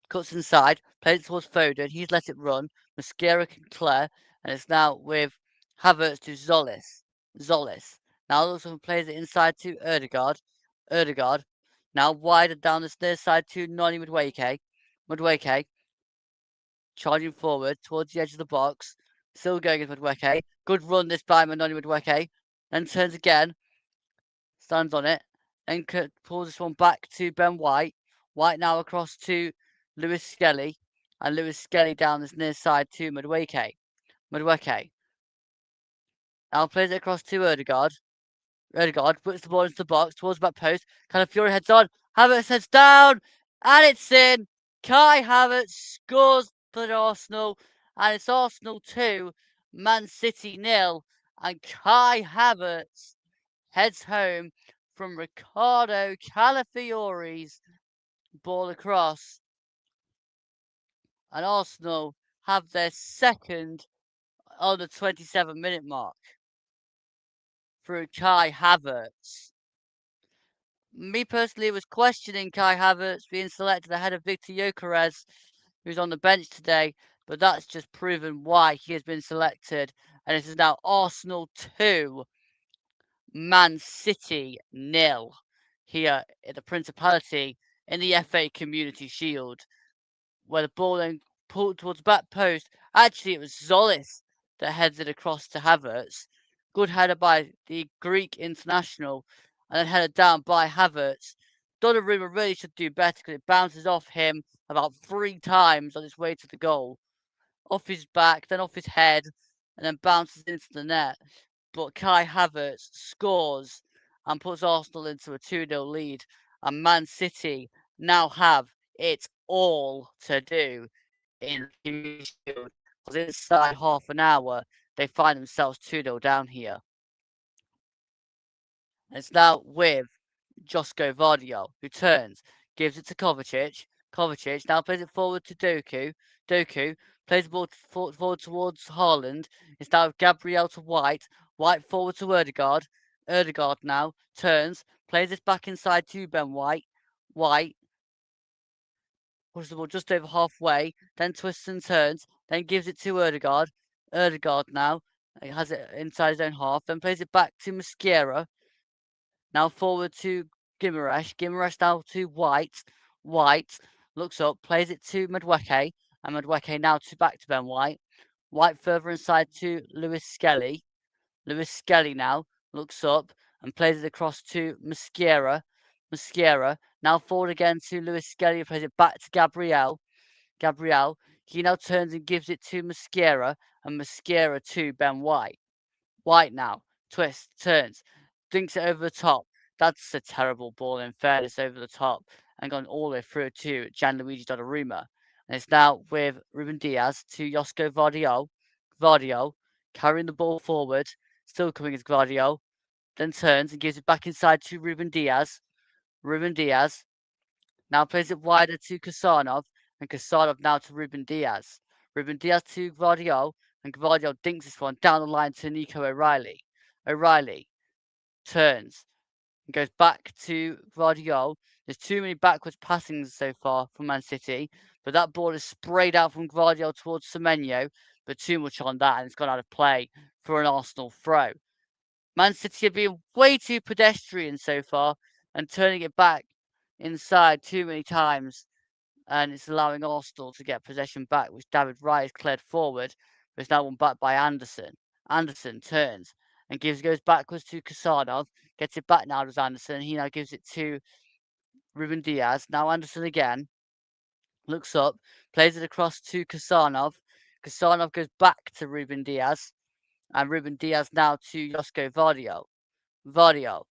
cuts inside, plays it towards Foden. He's let it run. Mosquera can clear, and it's now with Havertz to Zolis. Now looks up and plays it inside to Erdegaard. Erdegaard. Now wider down this near side to Noni Madueke. Madueke charging forward towards the edge of the box. Still going with Madueke. Good run this by Noni Madueke. Then turns again. Stands on it. Then pulls this one back to Ben White. White now across to Lewis Skelly. And Lewis Skelly down this near side to Madueke. Madueke. Now plays it across to Erdegaard. Erdegaard puts the ball into the box towards the back post. Calafiori heads on. Havertz heads down. And it's in. Kai Havertz scores for Arsenal. And it's Arsenal 2, Man City 0. And Kai Havertz heads home from Ricardo Calafiori's ball across. And Arsenal have their second on the 27-minute mark through Kai Havertz. Me personally was questioning Kai Havertz being selected ahead of Victor Gyökeres, who's on the bench today, but that's just proven why he has been selected. And it is now Arsenal 2, Man City 0 here at the Principality in the FA Community Shield, where the ball then pulled towards the back post. Actually, it was Zolis that heads it across to Havertz. Good header by the Greek international, and then headed down by Havertz. Donnarumma really should do better because it bounces off him about 3 times on its way to the goal. Off his back, then off his head, and then bounces into the net. But Kai Havertz scores and puts Arsenal into a 2-0 lead. And Man City now have it all to do in the Community Shield. Because inside half an hour, they find themselves 2-0 down here. And it's now with Josko Vardio, who turns, gives it to Kovacic. Kovacic now plays it forward to Doku. Doku plays the ball forward towards Haaland. It's now Gabriel to White. White forward to Erdegaard. Erdegaard now turns, plays it back inside to Ben White. White pushes the ball just over halfway, then twists and turns, then gives it to Erdegaard. Erdegaard now has it inside his own half, then plays it back to Mosquera. Now forward to Guimaraes. Guimaraes now to White. White looks up, plays it to Madueke. And Madueke now back to Ben White. White further inside to Lewis Skelly. Lewis Skelly now looks up and plays it across to Mosquera. Mosquera now forward again to Lewis Skelly. Plays it back to Gabriel. Gabriel. He now turns and gives it to Mosquera. And Mosquera to Ben White. White now twists, turns, dinks it over the top. That's a terrible ball, in fairness, over the top and gone all the way through to Gianluigi Donnarumma. And it's now with Ruben Diaz to Josko Vardio. Vardio carrying the ball forward, still coming as Vardio. Then turns and gives it back inside to Ruben Diaz. Ruben Diaz now plays it wider to Kasanov, and Kasanov now to Ruben Diaz. Ruben Diaz to Gvardiol, and Gvardiol dinks this one down the line to Nico O'Reilly. O'Reilly turns and goes back to Gvardiol. There's too many backwards passings so far from Man City, but that ball is sprayed out from Gvardiol towards Semenyo, but too much on that, and it's gone out of play for an Arsenal throw. Man City have been way too pedestrian so far and turning it back inside too many times, and it's allowing Arsenal to get possession back, which David Wright has cleared forward, but it's now won back by Anderson. Anderson turns and goes backwards to Kasanov, gets it back now to Anderson, and he now gives it to Ruben Diaz. Now Anderson again looks up, plays it across to Kasanov. Kasanov goes back to Ruben Diaz, and Ruben Diaz now to Josko Vardio. Vardio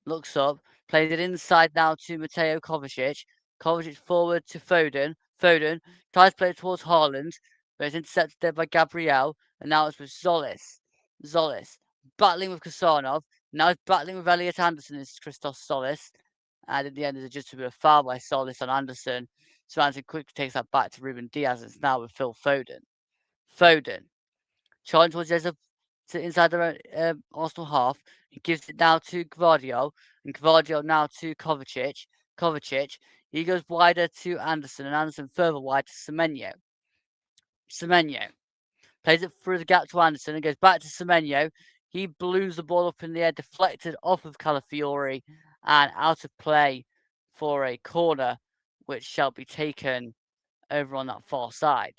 looks up, plays it inside now to Mateo Kovacic. Kovacic forward to Foden. Foden tries to play it towards Haaland, but it's intercepted there by Gabriel, and now it's with Zolis. Zolis battling with Kasanov. Now he's battling with Elliot Anderson. It's Christos Zolis. And in the end, there's just a bit of foul by Solis on Anderson. So Anderson quickly takes that back to Ruben Diaz. And it's now with Phil Foden. Foden. Challenge towards the edge of to inside the Arsenal half. He gives it now to Gvardiol. And Gvardiol now to Kovacic. Kovacic. He goes wider to Anderson. And Anderson further wide to Semenyo. Semenyo. Plays it through the gap to Anderson and goes back to Semenyo. He blues the ball up in the air, deflected off of Calafiori and out of play for a corner, which shall be taken over on that far side.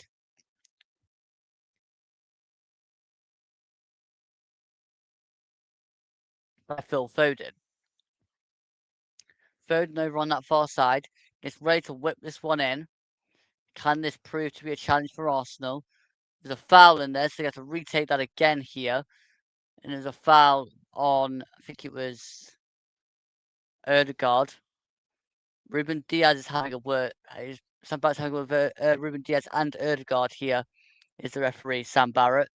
By Phil Foden. Foden over on that far side is ready to whip this one in. Can this prove to be a challenge for Arsenal? There's a foul in there, so they have to retake that again here. And there's a foul on, I think it was Erdegaard. Ruben Diaz is having a word. Sam Barrett's having a word with Ruben Diaz and Erdegaard here. Is the referee Sam Barrett?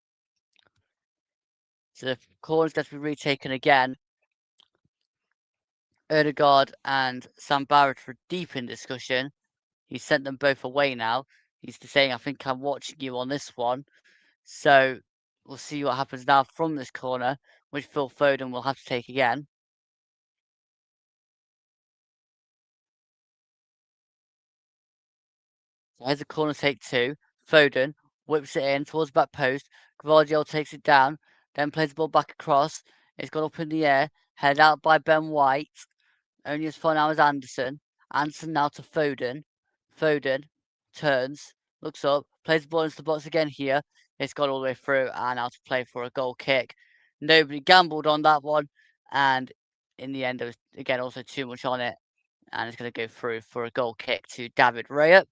So the corner's got to be retaken again. Erdegaard and Sam Barrett are deep in discussion. He sent them both away now. He's saying, "I think I'm watching you on this one." So we'll see what happens now from this corner, which Phil Foden will have to take again. So here's a corner take two. Foden whips it in towards the back post. Guardiola takes it down, then plays the ball back across. It's gone up in the air, headed out by Ben White. Only as far now as Anderson. Anderson now to Foden. Foden turns, looks up, plays the ball into the box again here. It's gone all the way through and out to play for a goal kick. Nobody gambled on that one, and in the end, there was again also too much on it, and it's going to go through for a goal kick to David Raya.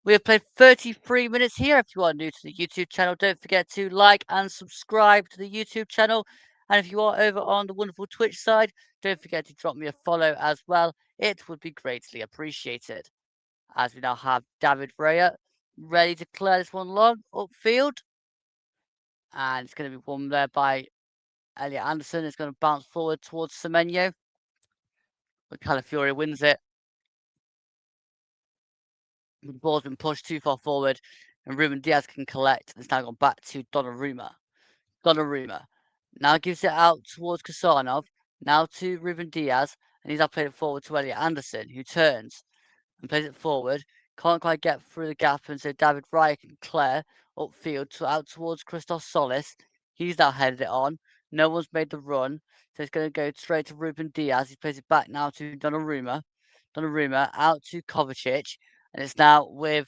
We have played 33 minutes here. If you are new to the YouTube channel, don't forget to like and subscribe to the YouTube channel. And if you are over on the wonderful Twitch side, don't forget to drop me a follow as well. It would be greatly appreciated. As we now have David Raya ready to clear this one long upfield. And it's going to be won there by Elliot Anderson. It's going to bounce forward towards Semenyo. But Calafiori wins it. The ball's been pushed too far forward, and Ruben Diaz can collect. It's now gone back to Donnarumma. Donnarumma now gives it out towards Kasanov. Now to Ruben Diaz, and he's now played it forward to Elliot Anderson, who turns and plays it forward. Can't quite get through the gap, and so David Raya can clear upfield out towards Christos Solis. He's now headed it on. No one's made the run, so it's going to go straight to Ruben Diaz. He plays it back now to Donnarumma. Donnarumma out to Kovacic, and it's now with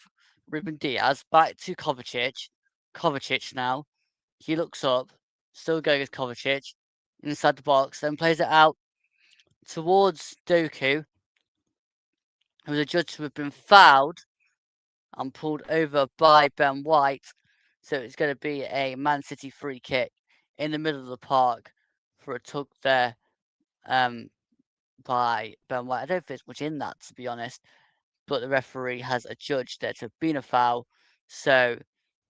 Ruben Diaz back to Kovacic. Kovacic now. He looks up, still going as Kovacic inside the box, then plays it out towards Doku, who was adjudged to have been fouled and pulled over by Ben White. So it's going to be a Man City free kick in the middle of the park for a tug there by Ben White. I don't think there's much in that, to be honest, but the referee has adjudged there to have been a foul. So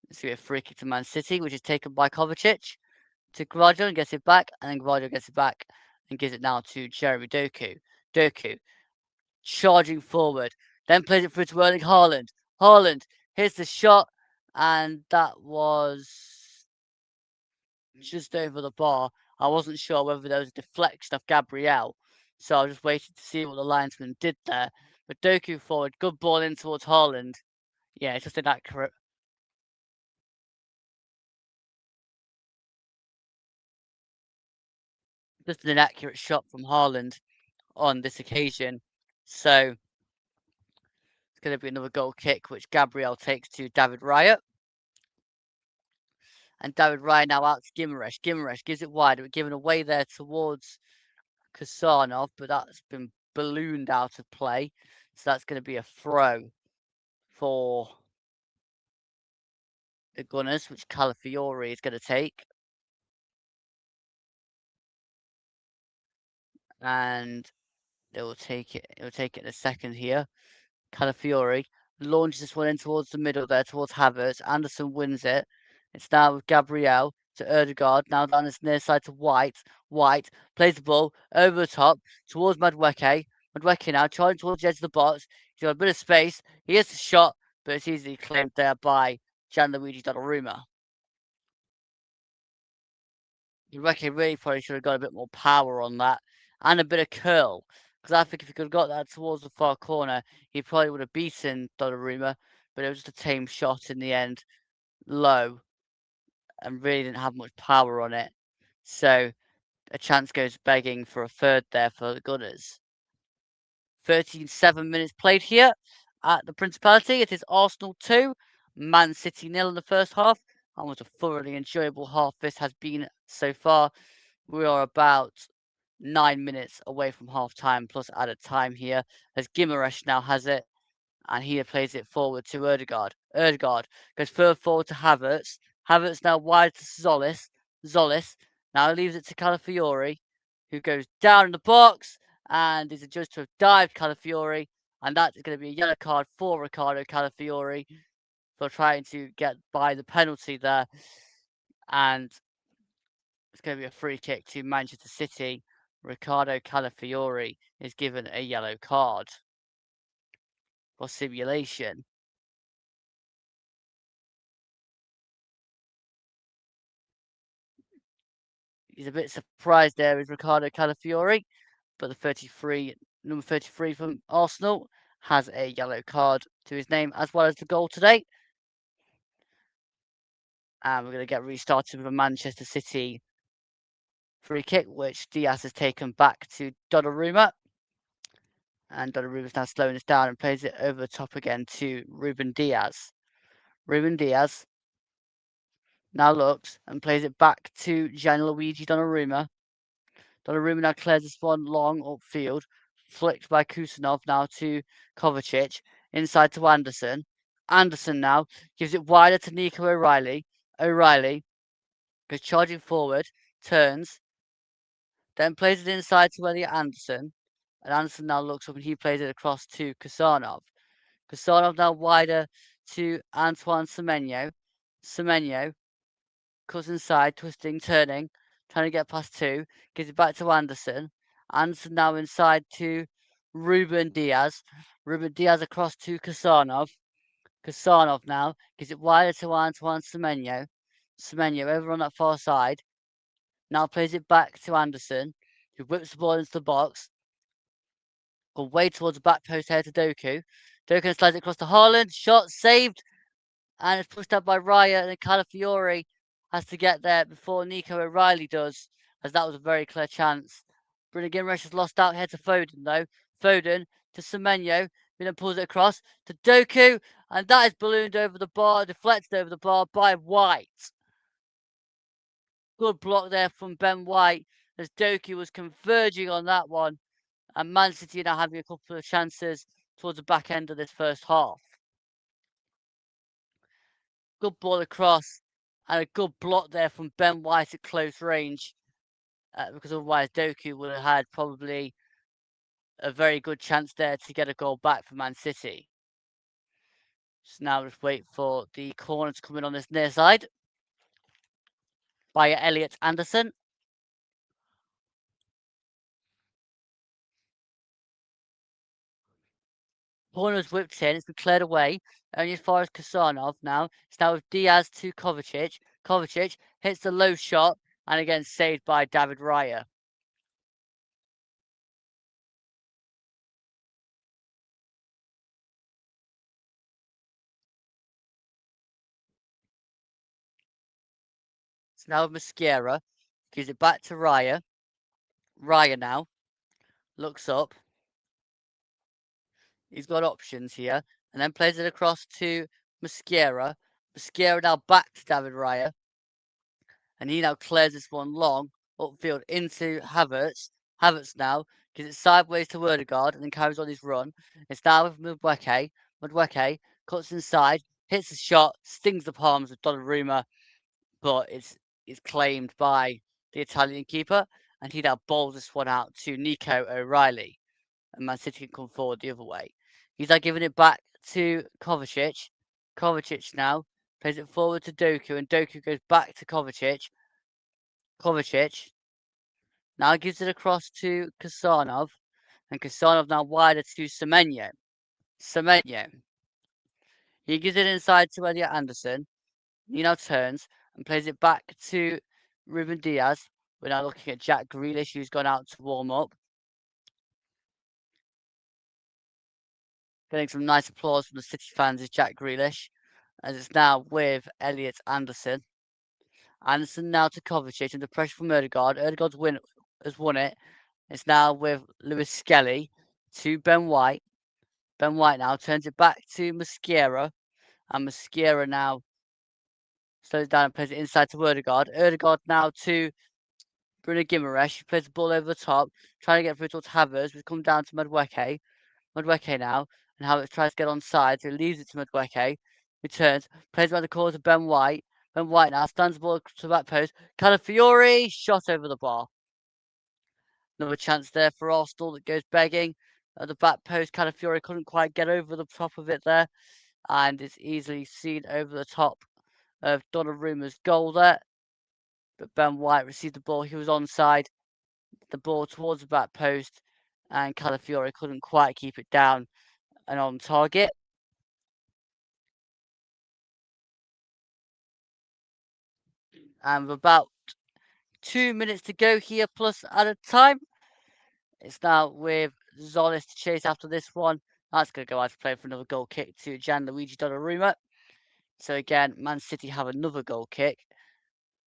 it's going to be a free kick to Man City, which is taken by Kovacic to Guardiola and gets it back, and then Guardiola gets it back and gives it now to Jeremy Doku. Doku charging forward, then plays it through to Erling Haaland. Haaland hits the shot, and that was just over the bar. I wasn't sure whether there was a deflection of Gabriel, so I was just waiting to see what the linesman did there. But Doku forward, good ball in towards Haaland. Yeah, it's just inaccurate. Just an inaccurate shot from Haaland on this occasion. So it's going to be another goal kick, which Gabriel takes to David Raya. And David Raya now out to Gimaresh. Gimaresh gives it wide. We're given away there towards Kasanov, but that's been ballooned out of play. So that's going to be a throw for the Gunners, which Calafiori is going to take. And they will take it. It will take it in a second here. Calafiori launches this one in towards the middle there, towards Havertz. Anderson wins it. It's now with Gabriel to Erdegaard. Now down this near side to White. White plays the ball over the top towards Madueke. Madueke now charging towards the edge of the box. He's got a bit of space. He hits the shot, but it's easily claimed there by Gianluigi Donnarumma. Madueke really probably should have got a bit more power on that and a bit of curl. Because I think if he could have got that towards the far corner, he probably would have beaten Donnarumma. But it was just a tame shot in the end, low, and really didn't have much power on it. So a chance goes begging for a third there for the Gunners. 37 minutes played here at the Principality. It is Arsenal 2, Man City 0 in the first half. And what a thoroughly enjoyable half this has been so far. We are about 9 minutes away from half time plus added time here as Gimaresh now has it and he plays it forward to Ødegaard. Ødegaard goes further forward to Havertz. Havertz now wide to Zolis. Zolis now leaves it to Calafiori, who goes down in the box and is adjudged to have dived Calafiori. And that is going to be a yellow card for Ricardo Calafiori for trying to get by the penalty there. And it's going to be a free kick to Manchester City. Ricardo Calafiori is given a yellow card for simulation. He's a bit surprised there with Ricardo Calafiori, but number 33 from Arsenal, has a yellow card to his name as well as the goal today. And we're going to get restarted with a Manchester City free kick, which Diaz has taken back to Donnarumma. And Donnarumma's now slowing this down and plays it over the top again to Ruben Diaz. Ruben Diaz now looks and plays it back to Gianluigi Donnarumma. Donnarumma now clears this one long upfield, flicked by Kusanov now to Kovacic, inside to Anderson. Anderson now gives it wider to Nico O'Reilly. O'Reilly goes charging forward, turns, then plays it inside to Elliot Anderson. And Anderson now looks up and he plays it across to Kusanov. Kusanov now wider to Antoine Semenyo. Semenyo cuts inside, twisting, turning, trying to get past two, gives it back to Anderson. Anderson now inside to Ruben Diaz. Ruben Diaz across to Kusanov. Kusanov now gives it wider to Antoine Semenyo. Semenyo over on that far side. Now plays it back to Anderson, who whips the ball into the box. Away towards the back post here to Doku. Doku slides it across to Haaland. Shot saved. And it's pushed up by Raya, and then Calafiori has to get there before Nico O'Reilly does, as that was a very clear chance. Bruno Guimaraes has lost out here to Foden, though. Foden to Semenyo, who then pulls it across to Doku, and that is ballooned over the bar, deflected over the bar by White. Good block there from Ben White, as Doku was converging on that one, and Man City now having a couple of chances towards the back end of this first half. Good ball across and a good block there from Ben White at close range, because otherwise Doku would have had probably a very good chance there to get a goal back for Man City. So now just wait for the corner to come in on this near side by Elliot Anderson. Corner is whipped in, it's been cleared away, only as far as Kusanov now. It's now with Diaz to Kovacic. Kovacic hits the low shot and again saved by David Raya. So now with Mosquera, gives it back to Raya. Raya now looks up. He's got options here, and then plays it across to Mosquera. Mosquera now back to David Raya, and he now clears this one long upfield into Havertz. Havertz now gives it sideways to Ødegaard and then carries on his run. It's now with Madueke. Madueke cuts inside, hits the shot, stings the palms of Donnarumma, but it's claimed by the Italian keeper, and he now bowls this one out to Nico O'Reilly, and Man City can come forward the other way. He's now giving it back to Kovacic. Kovacic now plays it forward to Doku, and Doku goes back to Kovacic. Kovacic now gives it across to Kusanov. and Kasanov now wider to Semenyo. Semenyo. He gives it inside to Elliot Anderson. He now turns and plays it back to Ruben Diaz. We're now looking at Jack Grealish, who's gone out to warm up. Getting some nice applause from the City fans is Jack Grealish, as it's now with Elliot Anderson. Anderson now to Kovacic under pressure from Odegaard. Odegaard's has won it. It's now with Lewis Skelly to Ben White. Ben White now turns it back to Mosquera. And Mosquera now slows down and plays it inside to Odegaard. Odegaard now to Bruno Guimaraes. He plays the ball over the top, trying to get through towards Havertz. We come down to Madueke. Madueke now. And Havertz tries to get onside, so he leaves it to Madueke. Returns, plays around the corner to Ben White. Ben White now stands the ball to the back post. Calafiori shot over the bar. Another chance there for Arsenal that goes begging. At the back post, Calafiori couldn't quite get over the top of it there. And it's easily seen over the top of Donnarumma's goal there. But Ben White received the ball. He was onside. The ball towards the back post. And Calafiori couldn't quite keep it down and on target. And with about 2 minutes to go here, plus added time. It's now with Zolis to chase after this one. That's going to go out to play for another goal kick to Gianluigi Donnarumma. So again, Man City have another goal kick.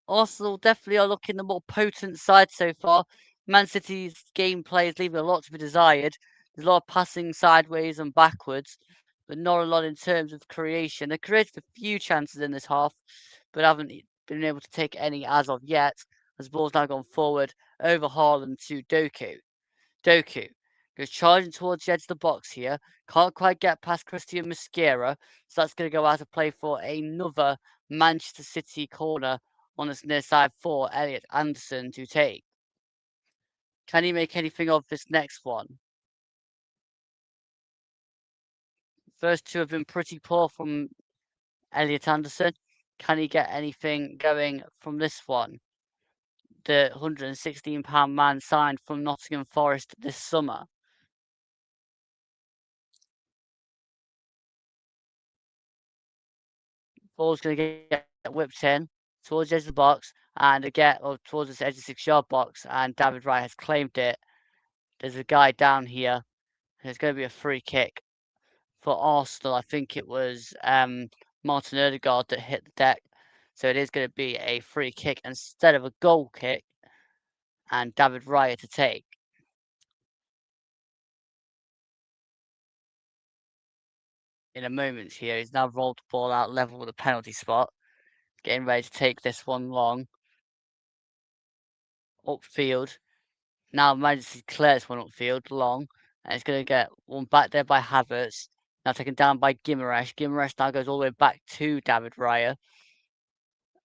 Arsenal definitely are looking the more potent side so far. Man City's gameplay is leaving a lot to be desired. There's a lot of passing sideways and backwards, but not a lot in terms of creation. They created a few chances in this half, but haven't been able to take any as of yet. As the ball's now gone forward over Haaland to Doku. Doku goes charging towards the edge of the box here. Can't quite get past Christian Mosquera, so that's going to go out of play for another Manchester City corner on this near side for Elliot Anderson to take. Can he make anything of this next one? First two have been pretty poor from Elliot Anderson. Can he get anything going from this one? The £116 man signed from Nottingham Forest this summer. Ball's going to get whipped in towards the edge of the box and again, or towards the edge of the 6-yard box, and David Wright has claimed it. There's a guy down here. There's going to be a free kick for Arsenal. I think it was Martin Odegaard that hit the deck. So it is going to be a free kick instead of a goal kick, and David Raya to take. In a moment here, he's now rolled the ball out level with a penalty spot. Getting ready to take this one long. Upfield. Now manages to clear this one upfield long. And it's going to get one back there by Havertz. Now taken down by Guimaraes. Guimaraes now goes all the way back to David Raya.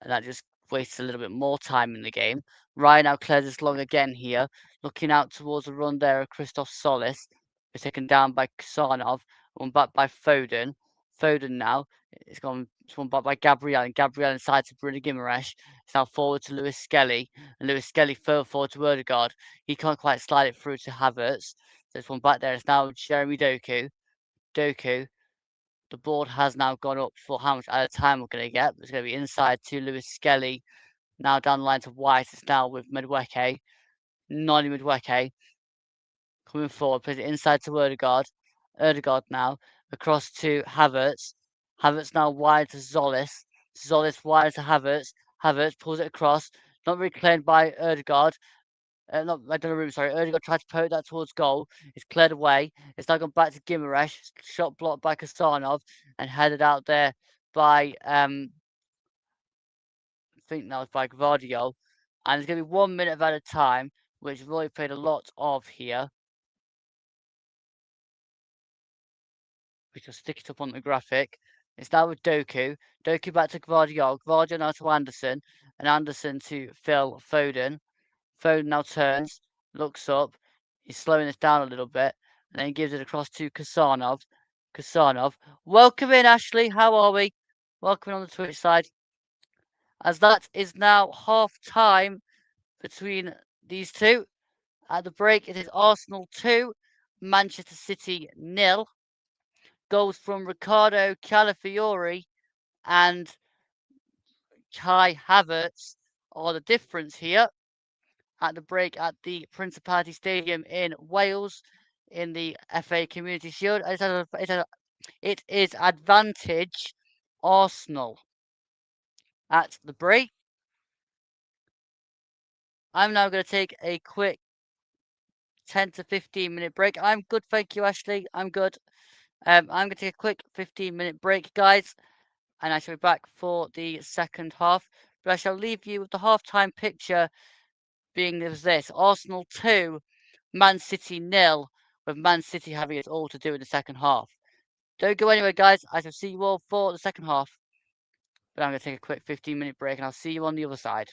And that just wastes a little bit more time in the game. Raya now clears this long again here. Looking out towards the run there of Christoph Solis. It's taken down by Kusanov. One back by Foden. Foden now. It's one back by Gabriel. And Gabriel inside to Bruno Guimaraes. It's now forward to Lewis Skelly. And Lewis Skelly further forward to Odegaard. He can't quite slide it through to Havertz. There's one back there. It's now Jeremy Doku. Doku. The board has now gone up for how much at a time we're going to get. It's going to be inside to Lewis Skelly. Now down the line to White. It's now with Madueke. Nani Madueke. Coming forward. Plays it inside to Odegaard. Odegaard now. Across to Havertz. Havertz now wide to Zolis. Zolis wide to Havertz. Havertz pulls it across. Not reclaimed by Odegaard. Not by Donnarumma, sorry. Odegaard tried to poke that towards goal. It's cleared away. It's now gone back to Guimaraes. Shot blocked by Kasanov and headed out there by I think that was by Gvardiol. And there's going to be 1 minute of added time, which Roy played a lot of here. We can stick it up on the graphic. It's now with Doku. Doku back to Gvardiol. Gvardiol now to Anderson. And Anderson to Phil Foden. Foden now turns, looks up. He's slowing this down a little bit. And then gives it across to Kasanov. Kasanov. Welcome in, Ashley. How are we? Welcome in on the Twitch side. As that is now half time between these two. At the break, it is Arsenal 2, Manchester City 0. Goals from Ricardo Calafiori and Kai Havertz are the difference here at the break at the Principality Stadium in Wales in the FA Community Shield. It is advantage Arsenal at the break. I'm now going to take a quick 10 to 15 minute break. I'm good, thank you, Ashley. I'm good. I'm going to take a quick 15-minute break, guys, and I shall be back for the second half. But I shall leave you with the halftime picture being as this: Arsenal 2, Man City 0, with Man City having it all to do in the second half. Don't go anywhere, guys. I shall see you all for the second half. But I'm going to take a quick 15-minute break, and I'll see you on the other side.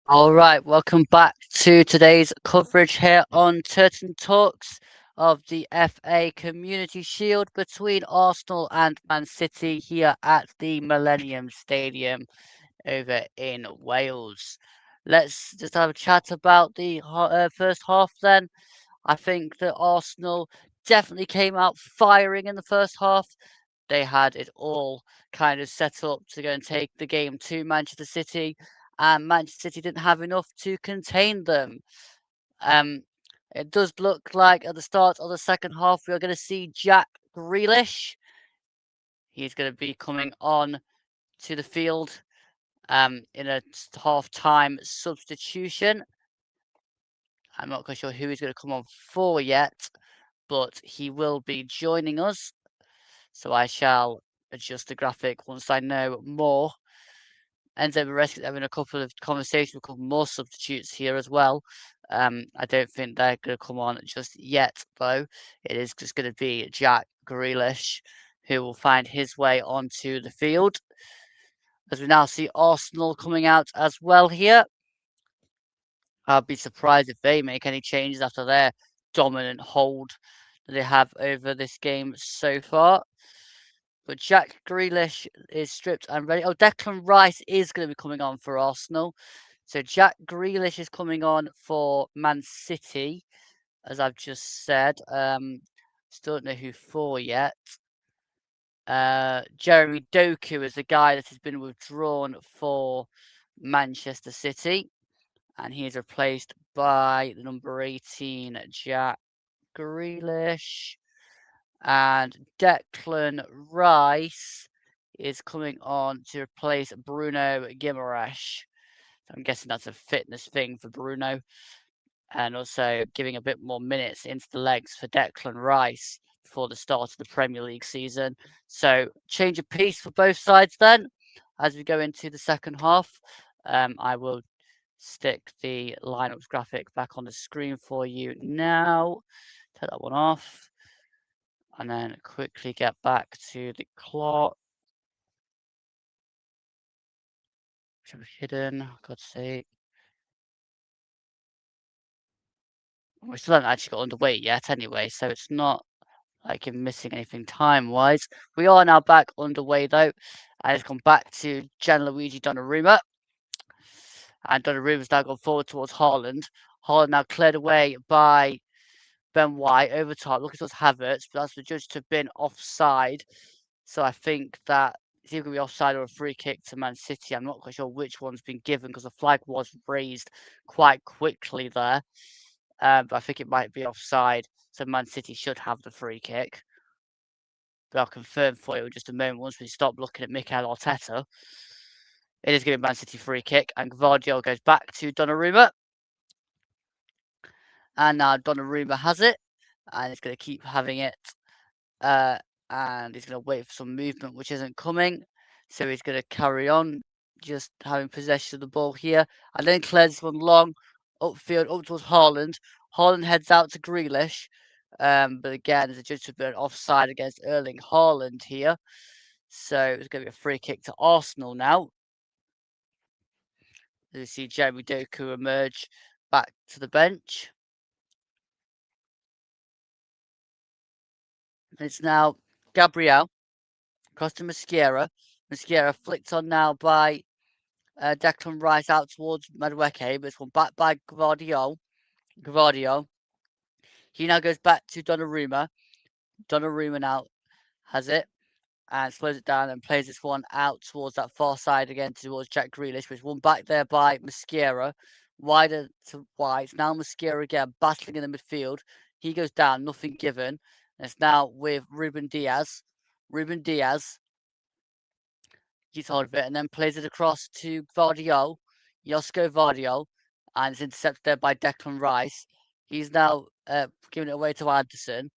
All right, welcome back to today's coverage here on Turton Talks of the FA Community Shield between Arsenal and Man City here at the Millennium Stadium over in Wales. Let's just have a chat about the first half then. I think that Arsenal definitely came out firing in the first half. They had it all kind of set up to go and take the game to Manchester City, and Manchester City didn't have enough to contain them. Um, it does look like at the start of the second half we are going to see Jack Grealish. He's going to be coming on to the field in a half-time substitution. I'm not quite sure who he's going to come on for yet, but he will be joining us. So I shall adjust the graphic once I know more. Ends up having a couple of conversations with a couple more substitutes here as well. I don't think they're going to come on just yet, though. It is just going to be Jack Grealish who will find his way onto the field. As we now see Arsenal coming out as well here. I'll be surprised if they make any changes after their dominant hold that they have over this game so far. But Jack Grealish is stripped and ready. Oh, Declan Rice is going to be coming on for Arsenal. So Jack Grealish is coming on for Man City, as I've just said. Still don't know who for yet. Jeremy Doku is the guy that has been withdrawn for Manchester City. And he is replaced by the number 18, Jack Grealish. And Declan Rice is coming on to replace Bruno Guimaraes. I'm guessing that's a fitness thing for Bruno. And also giving a bit more minutes into the legs for Declan Rice before the start of the Premier League season. So change of pace for both sides then. As we go into the second half, I will stick the lineups graphic back on the screen for you now. Take that one off. And then quickly get back to the clock. Which I've hidden, God's sake. We still haven't actually got underway yet anyway, so it's not like you're missing anything time-wise. We are now back underway though. And it's gone back to Gianluigi Donnarumma. And Donnarumma's now gone forward towards Haaland. Haaland now cleared away by Ben White over top. Looking towards Havertz, but that's judged to have been offside. So I think that it's either going to be offside or a free kick to Man City. I'm not quite sure which one's been given because the flag was raised quite quickly there. But I think it might be offside. So Man City should have the free kick. But I'll confirm for you in just a moment once we stop looking at Mikel Arteta. It is going to be Man City free kick. And Guardiola goes back to Donnarumma. And now Donnarumma has it. And he's going to keep having it. And he's going to wait for some movement, which isn't coming. So he's going to carry on just having possession of the ball here. And then clears this one long upfield, up towards Haaland. Haaland heads out to Grealish. But again, there's a judge to be an offside against Erling Haaland here. So it's going to be a free kick to Arsenal now. You see Jeremy Doku emerge back to the bench. It's now Gabriel across to Mosquera. Mosquera flicked on now by Declan Rice out towards Madueke, but it's one back by Guardiola. He now goes back to Donnarumma. Donnarumma now has it and slows it down and plays this one out towards that far side again towards Jack Grealish, which one back there by Mosquera. Wider to White. Now Mosquera again battling in the midfield. He goes down, nothing given. And it's now with Ruben Diaz. Ruben Diaz keeps hold of it and then plays it across to Vardiol, Josko Vardiol, and it's intercepted there by Declan Rice. He's now giving it away to Anderson.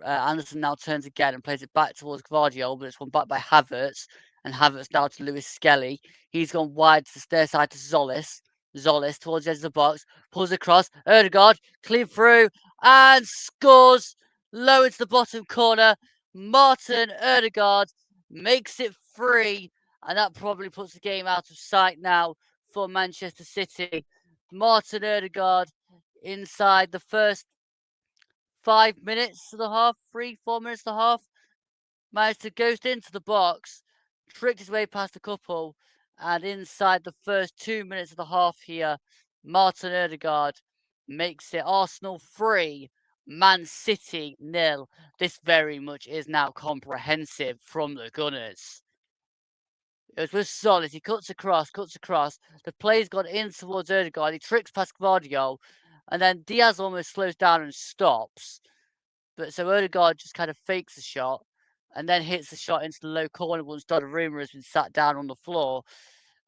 Anderson now turns again and plays it back towards Guardiola, but it's one back by Havertz, and Havertz now to Lewis Skelly. He's gone wide to the stair side to Zolis. Zolis towards the edge of the box, pulls across, Erdegaard, clean through, and scores low into the bottom corner. Martin Odegaard makes it 3, and that probably puts the game out of sight now for Manchester City. Martin Odegaard inside the first 5 minutes of the half, 3-4 minutes of the half, managed to ghost into the box, tricked his way past a couple, and inside the first 2 minutes of the half here, Martin Odegaard makes it Arsenal 3, Man City 0. This very much is now comprehensive from the Gunners. It was solid. He cuts across. The play's gone in towards Odegaard. He tricks past Guardiola, and then Diaz almost slows down and stops. But so Odegaard just kind of fakes the shot and then hits the shot into the low corner once Donnarumma has been sat down on the floor.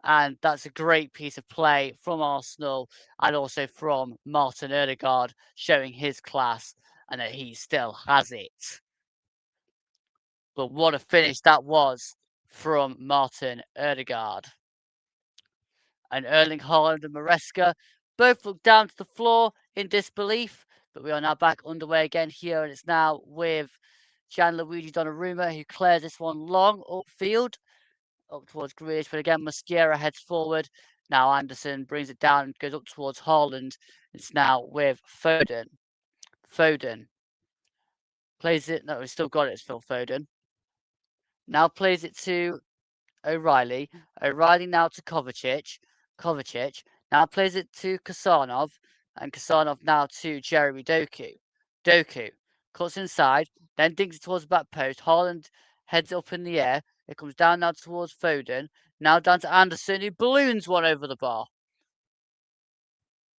And that's a great piece of play from Arsenal and also from Martin Odegaard, showing his class and that he still has it. But what a finish that was from Martin Odegaard. And Erling Haaland and Maresca both look down to the floor in disbelief. But we are now back underway again here, and it's now with Gianluigi Donnarumma, who clears this one long upfield, up towards Grealish. But again, Mosquera heads forward. Now Anderson brings it down and goes up towards Haaland. It's now with Foden. Foden plays it. No, he's still got it. It's Phil Foden. Now plays it to O'Reilly. O'Reilly now to Kovacic. Kovacic now plays it to Kasanov. And Kasanov now to Jeremy Doku. Doku cuts inside, then dinks it towards the back post. Haaland heads up in the air. It comes down now towards Foden. Now down to Anderson, who balloons one over the bar.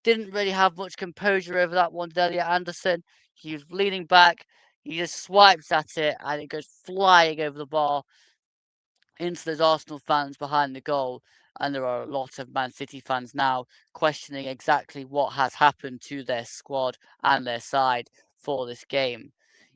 Didn't really have much composure over that one, did Elliot Anderson. He was leaning back. He just swipes at it, and it goes flying over the bar into those Arsenal fans behind the goal. And there are a lot of Man City fans now questioning exactly what has happened to their squad and their side for this game.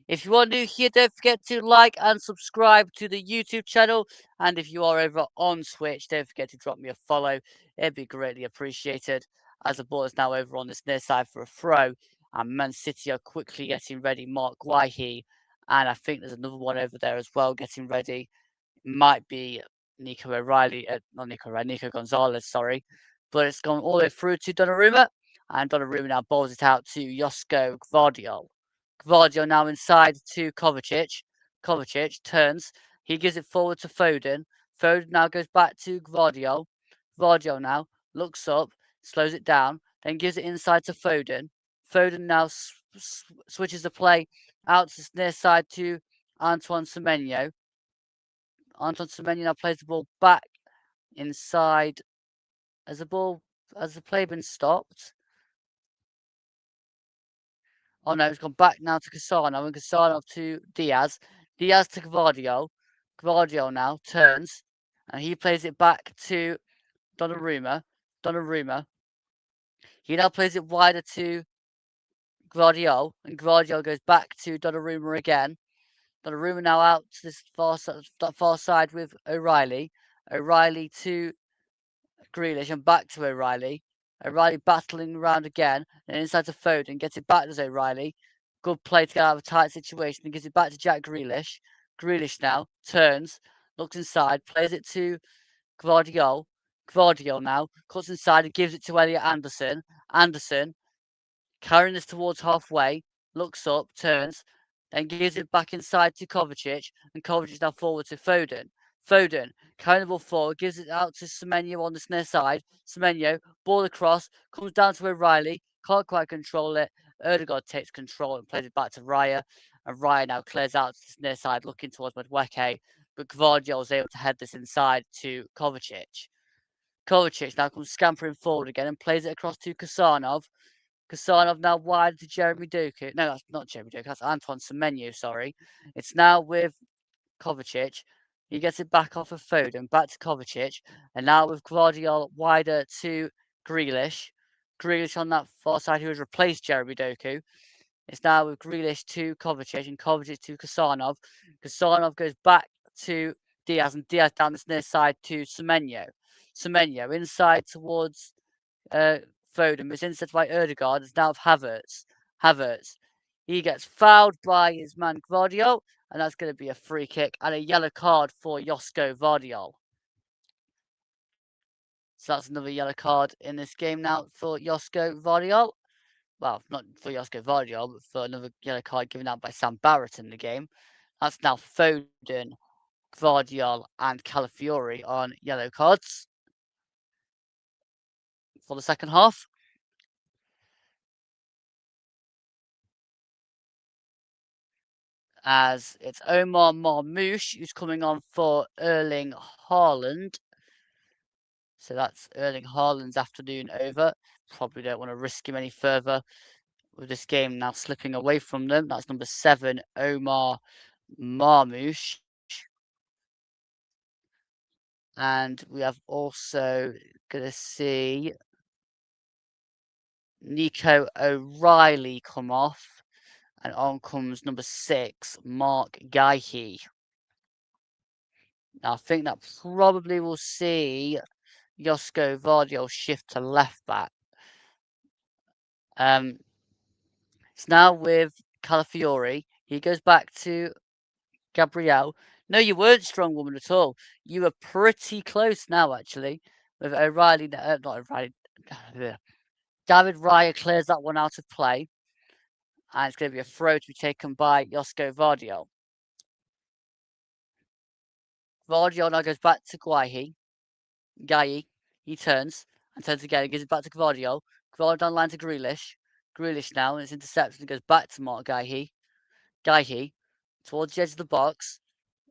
If you are new here, don't forget to like and subscribe to the YouTube channel. And if you are over on Switch, don't forget to drop me a follow. It'd be greatly appreciated. As the ball is now over on this near side for a throw. And Man City are quickly getting ready. Mark Guahi. And I think there's another one over there as well getting ready. Might be Nico O'Reilly, not Nico O'Reilly, Nico Gonzalez, sorry. But it's gone all the way through to Donnarumma. And Donnarumma now bowls it out to Josko Gvardiol. Gvardiol now inside to Kovacic. Kovacic turns. He gives it forward to Foden. Foden now goes back to Gvardiol. Gvardiol now looks up, slows it down, then gives it inside to Foden. Foden now switches the play out to the near side to Antoine Semenyo. Anton Semenyo now plays the ball back inside. Has the play been stopped? Oh no, it's gone back now to Cassano, and Cassano to Diaz. Diaz to Gvardiol. Gvardiol now turns, and he plays it back to Donnarumma. Donnarumma. He now plays it wider to Gvardiol, and Gvardiol goes back to Donnarumma again. Donnarumma now out to this far side with O'Reilly. O'Reilly to Grealish and back to O'Reilly. O'Reilly battling around again and inside to Foden, gets it back to O'Reilly. Good play to get out of a tight situation and gives it back to Jack Grealish. Grealish now turns, looks inside, plays it to Gvardiol. Gvardiol now cuts inside and gives it to Elliot Anderson. Anderson carrying this towards halfway, looks up, turns, then gives it back inside to Kovacic, and Kovacic now forward to Foden. Foden, carrying the ball forward, gives it out to Semenyo on this near side. Semenyo, ball across, comes down to O'Reilly, can't quite control it. Odegaard takes control and plays it back to Raya, and Raya now clears out to this near side, looking towards Madueke, but Gvardiol is able to head this inside to Kovacic. Kovacic now comes scampering forward again and plays it across to Kasanov. Kasanov now wide to Jeremy Doku. No, that's not Jeremy Doku. That's Antoine Semenyo, sorry. It's now with Kovacic. He gets it back off of Foden, back to Kovacic. And now with Gvardiol wider to Grealish. Grealish on that far side who has replaced Jeremy Doku. It's now with Grealish to Kovacic and Kovacic to Kasanov. Kasanov goes back to Diaz and Diaz down this near side to Semenyo. Semenyo inside towards Foden, was intercepted by Odegaard. It's now of Havertz. Havertz. He gets fouled by his man Gvardiol, and that's going to be a free kick and a yellow card for Josko Vardiol. So that's another yellow card in this game now for Josko Vardiol. Well, not for Josko Vardiol, but for another yellow card given out by Sam Barrett in the game. That's now Foden, Guardiol, and Calafiori on yellow cards for the second half. As it's Omar Marmoush who's coming on for Erling Haaland. So that's Erling Haaland's afternoon over. Probably don't want to risk him any further with this game now slipping away from them. That's number 7, Omar Marmoush. And we have also going to see Nico O'Reilly come off. And on comes number 6, Mark Gaihi. Now, I think that probably will see Josko Vardiol shift to left back. It's now with Calafiori. He goes back to Gabriel. No, you weren't strong woman at all. You were pretty close now, actually. With O'Reilly, not O'Reilly. David Raya clears that one out of play. And it's going to be a throw to be taken by Josko Vardiol. Vardiol now goes back to Guaihi. He turns again and gives it back to Guardiola. Guardiola down the line to Grealish. Grealish now, and it's intercepted and goes back to Mark Gaihi. Gaihi towards the edge of the box.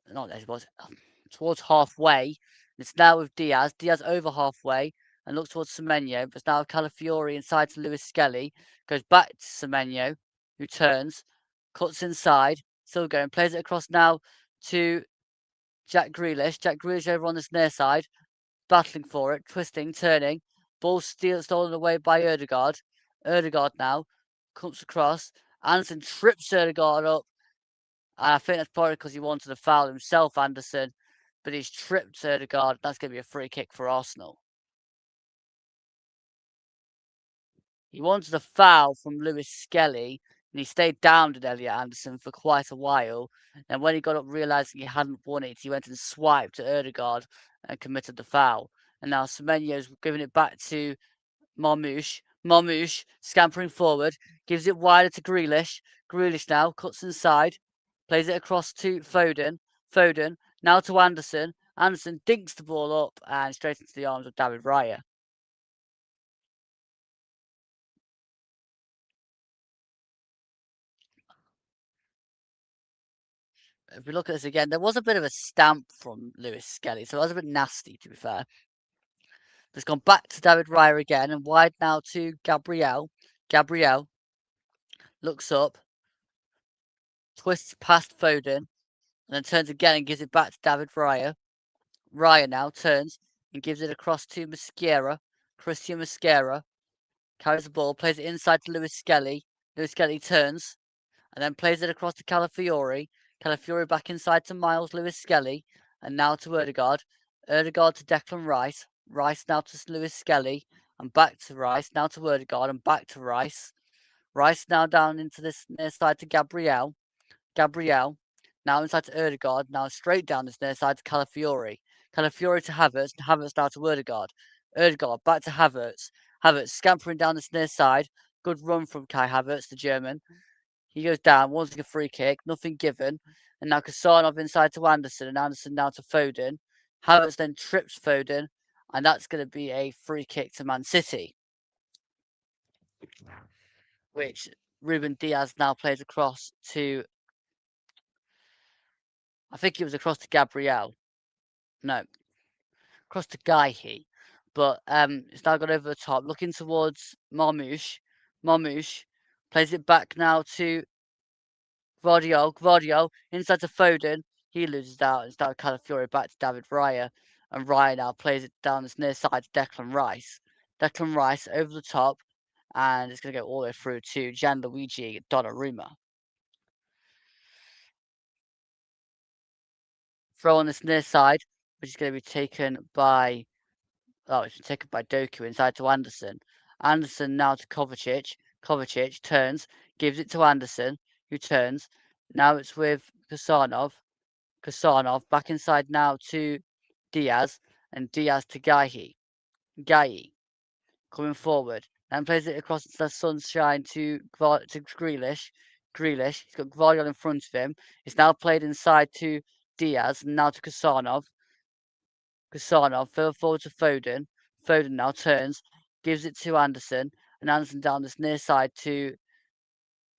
Not the edge of the box. Towards halfway. It's now with Diaz. Diaz over halfway and looks towards Semenyo. But it's now Calafiori inside to Lewis Skelly. Goes back to Semenyo, who turns, cuts inside, still going, plays it across now to Jack Grealish. Jack Grealish over on this near side, battling for it, twisting, turning. Ball stolen away by Ødegaard. Ødegaard now comes across. Anderson trips Ødegaard up. And I think that's probably because he wanted to foul himself, Anderson. But he's tripped Ødegaard. That's going to be a free kick for Arsenal. He wanted a foul from Lewis Skelly, and he stayed down with Elliot Anderson for quite a while. And when he got up realising he hadn't won it, he went and swiped at Ødegaard and committed the foul. And now Semenyo's giving it back to Marmoush. Marmoush scampering forward, gives it wider to Grealish. Grealish now cuts inside, plays it across to Foden. Foden now to Anderson. Anderson dinks the ball up and straight into the arms of David Raya. If we look at this again, there was a bit of a stamp from Lewis Skelly, so it was a bit nasty, to be fair. It's gone back to David Raya again and wide now to Gabriel. Gabriel looks up, twists past Foden, and then turns again and gives it back to David Raya. Raya now turns and gives it across to Mosquera. Christian Mosquera carries the ball, plays it inside to Lewis Skelly. Lewis Skelly turns and then plays it across to Calafiori. Calafiori back inside to Miles Lewis Skelly. And now to Ødegaard. Ødegaard to Declan Rice. Rice now to Lewis Skelly. And back to Rice. Now to Ødegaard and back to Rice. Rice now down into this near side to Gabriel. Gabriel now inside to Ødegaard. Now straight down this near side to Calafiori. Calafiori to Havertz. And Havertz now to Ødegaard. Ødegaard back to Havertz. Havertz scampering down this near side. Good run from Kai Havertz, the German. He goes down, wanting a free kick, nothing given. And now Kasanov inside to Anderson, and Anderson now to Foden. Havertz then trips Foden, and that's going to be a free kick to Man City. Which Ruben Diaz now plays across to, I think it was across to Gabriel. No, across to Gaihi. But it's now gone over the top, looking towards Marmoush. Marmoush plays it back now to Guardiola inside to Foden. He loses out. It's now Calafiori back to David Raya. And Raya now plays it down this near side to Declan Rice. Declan Rice over the top. And it's going to go all the way through to Gianluigi Donnarumma. Throw on this near side, which is going to be taken by... Oh, it's been taken by Doku inside to Anderson. Anderson now to Kovacic. Kovacic turns, gives it to Anderson, who turns. Now it's with Kasanov. Kasanov back inside now to Diaz, and Diaz to Gaihi. Gaihi coming forward. Then plays it across the sunshine to Grealish. Grealish, he's got Gvardiol in front of him. It's now played inside to Diaz, and now to Kasanov. Kasanov further forward to Foden. Foden now turns, gives it to Anderson, and Anderson down this near side to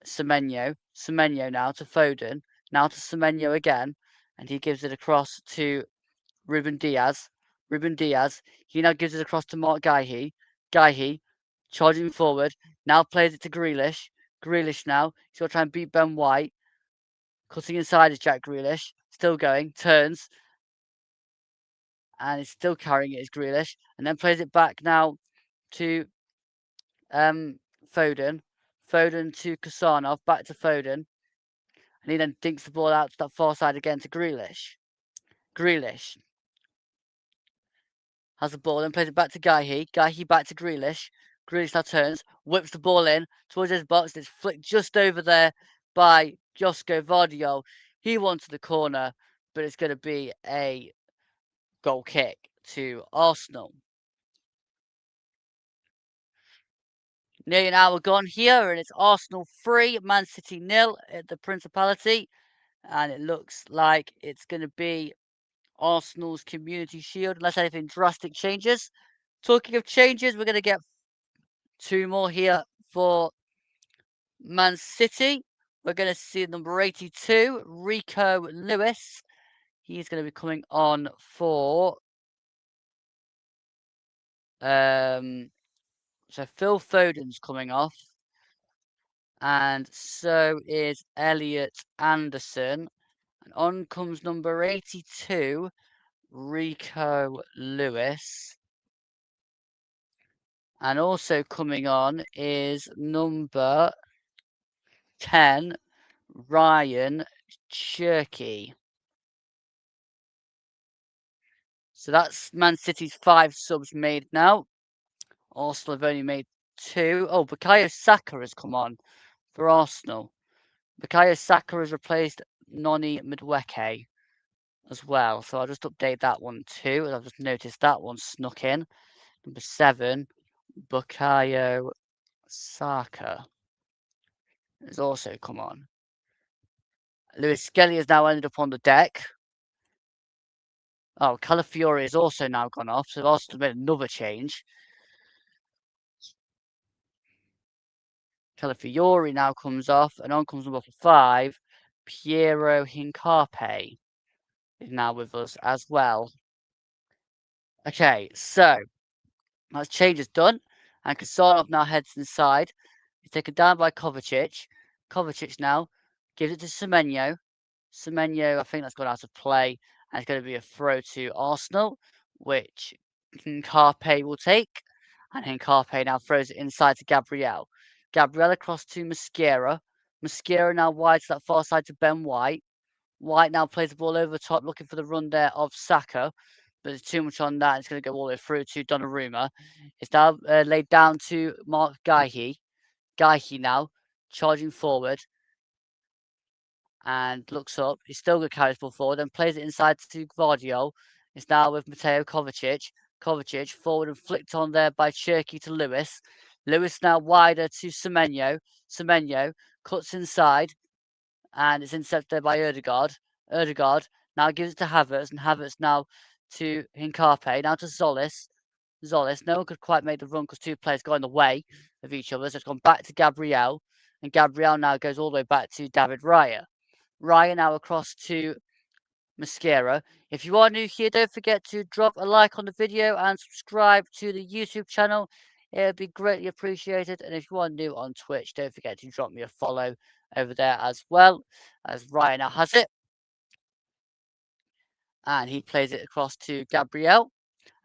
Semenyo. Semenyo now to Foden. Now to Semenyo again, and he gives it across to Ruben Diaz. Ruben Diaz. He now gives it across to Mark Gaihi. Gaihi charging forward. Now plays it to Grealish. Grealish now. He's got to try and beat Ben White. Cutting inside is Jack Grealish. Still going. Turns. And he's still carrying it as Grealish. And then plays it back now to Foden. Foden to Kasanov. Back to Foden. And he then dinks the ball out to that far side again to Grealish. Grealish has the ball, then plays it back to Gaihi. Gaihi back to Grealish. Grealish now turns, whips the ball in towards his box. It's flicked just over there by Josko Vardiol. He wanted the corner, but it's going to be a goal kick to Arsenal. Nearly an hour gone here, and it's Arsenal 3, Man City 0 at the Principality. And it looks like it's going to be Arsenal's Community Shield, unless anything drastic changes. Talking of changes, we're going to get 2 more here for Man City. We're going to see number 82, Rico Lewis. He's going to be coming on for so Phil Foden's coming off, and so is Elliot Anderson. And on comes number 82, Rico Lewis. And also coming on is number 10, Ryan Cherky. So that's Man City's 5 subs made now. Arsenal have only made 2. Oh, Bukayo Saka has come on for Arsenal. Bukayo Saka has replaced Noni Madueke as well. So I'll just update that one too. I've just noticed that one snuck in. Number 7, Bukayo Saka has also come on. Lewis Skelly has now ended up on the deck. Oh, Calafiori has also now gone off, so Arsenal made another change. Calafiori now comes off, and on comes number 5, Piero Hincape is now with us as well. Okay, so that change is done, and Kasarov now heads inside. He's taken down by Kovacic. Kovacic now gives it to Semenyo. Semenyo, I think that's gone out of play, and it's going to be a throw to Arsenal, which Hincape will take. And Hincape now throws it inside to Gabriel. Gabriel across to Mosquera. Mosquera now wide to that far side to Ben White. White now plays the ball over the top, looking for the run there of Saka. But there's too much on that. It's going to go all the way through to Donnarumma. It's now laid down to Mark Gaihi. Gaihi now charging forward and looks up. He's still got carries ball forward and plays it inside to Gvardiol. It's now with Mateo Kovacic. Kovacic forward and flicked on there by Cherky to Lewis. Lewis now wider to Semenyo. Semenyo cuts inside and it's intercepted there by Erdegaard. Erdegaard now gives it to Havertz, and Havertz now to Hincape. Now to Zolis. Zolis, no one could quite make the run because 2 players got in the way of each other. So it's gone back to Gabriel, and Gabriel now goes all the way back to David Raya. Raya now across to Mosquera. If you are new here, don't forget to drop a like on the video and subscribe to the YouTube channel. It would be greatly appreciated. And if you are new on Twitch, don't forget to drop me a follow over there as well, as Ryan now has it. And he plays it across to Gabriel.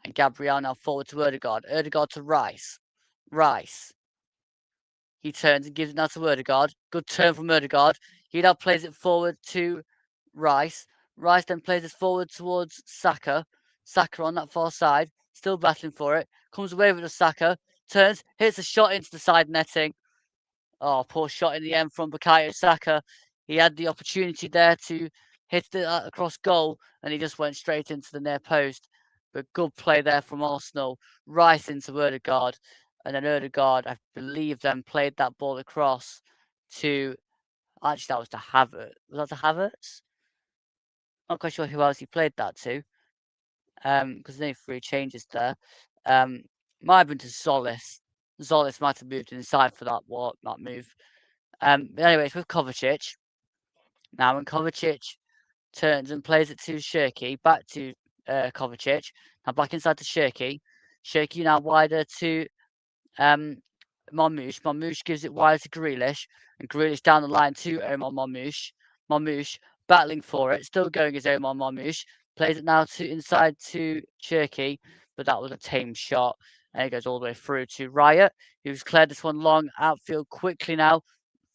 And Gabriel now forward to Erdegaard. Erdegaard to Rice. Rice. He turns and gives it now to Erdegaard. Good turn from Erdegaard. He now plays it forward to Rice. Rice then plays it forward towards Saka. Saka on that far side. Still battling for it. Comes away with the Saka. Turns. Hits a shot into the side netting. Oh, poor shot in the end from Bukayo Saka. He had the opportunity there to hit it across goal, and he just went straight into the near post. But good play there from Arsenal, right into Ødegaard, and then Ødegaard, I believe, then played that ball across to. Actually, that was to Havertz. Was that to Havertz? Not quite sure who else he played that to. Because there's only 3 changes there. Might have been to Solis. Solis might have moved inside for that move. But anyways, with Kovacic. Now, when Kovacic turns and plays it to Shirky, back to Kovacic. Now back inside to Shirky. Shirky now wider to Marmoush. Marmoush gives it wide to Grealish, and Grealish down the line to Omar Marmoush. Marmoush battling for it, still going as Omar Marmoush. Plays it now to inside to Cherky, but that was a tame shot, and it goes all the way through to Riot, who's cleared this one long outfield quickly now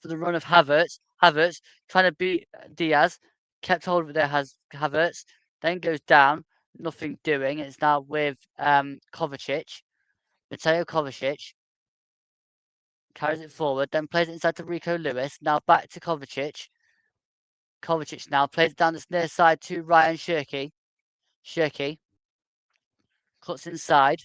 for the run of Havertz. Havertz trying to beat Diaz, kept hold of it there has Havertz, then goes down, nothing doing. It's now with Kovacic. Mateo Kovacic carries it forward, then plays it inside to Rico Lewis. Now back to Kovacic. Kovacic now plays it down this near side to Ryan Shirky. Shirky cuts inside,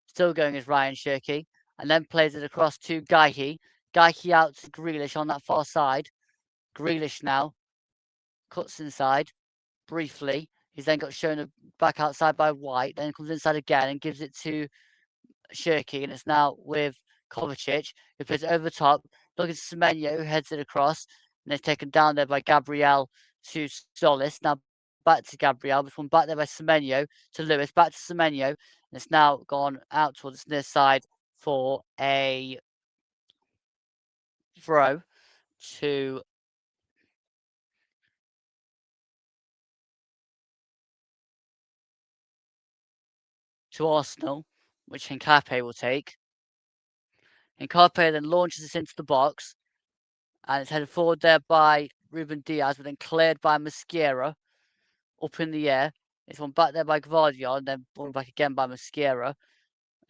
still going as Ryan Shirky, and then plays it across to Gaihi. Gaihi out to Grealish on that far side. Grealish now cuts inside briefly. He's then got shown back outside by White, then comes inside again and gives it to Shirky, and it's now with Kovacic, who plays it over the top. Looking at Semenyo, who heads it across, and it's taken down there by Gabriel to Solis. Now back to Gabriel, this one back there by Semenyo to Lewis, back to Semenyo, and it's now gone out towards this near side for a throw to Arsenal, which Hincape will take. Hincape then launches this into the box, and it's headed forward there by Ruben Diaz, but then cleared by Mosquera up in the air. It's one back there by Guardiola, and then one back again by Mosquera.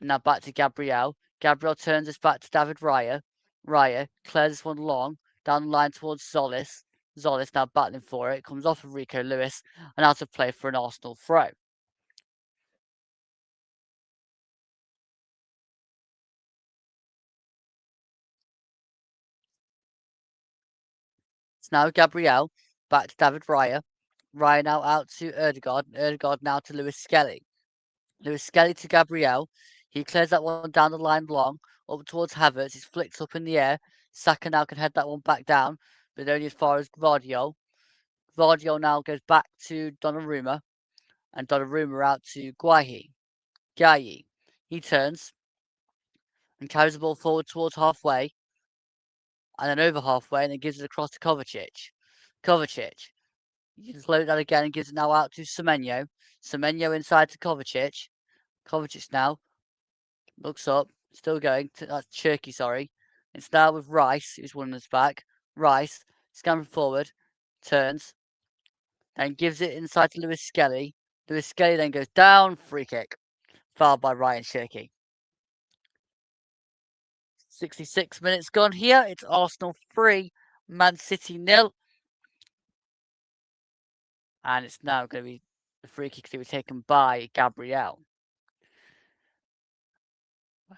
Now back to Gabriel. Gabriel turns this back to David Raya. Raya clears this one long, down the line towards Solis. Solis now battling for it. Comes off of Rico Lewis, and out of play for an Arsenal throw. It's now Gabriel, back to David Raya. Raya now out to Ødegaard, and Ødegaard now to Lewis Skelly. Lewis Skelly to Gabriel. He clears that one down the line long, up towards Havertz. He's flicked up in the air. Saka now can head that one back down, but only as far as Guardiola. Guardiola now goes back to Donnarumma, and Donnarumma out to Guahi. Guahi. He turns and carries the ball forward towards halfway, and then over halfway, and then gives it across to Kovacic. Kovacic. He can load that again and gives it now out to Semenyo. Semenyo inside to Kovacic. Kovacic now looks up, still going. That's Cherky, sorry. It's now with Rice, who's won us back. Rice, scampering forward, turns, then gives it inside to Lewis Skelly. Lewis Skelly then goes down, free kick. Fouled by Ryan Cherky. 66 minutes gone here. It's Arsenal 3, Man City 0. And it's now going to be the free kick to be taken by Gabriel.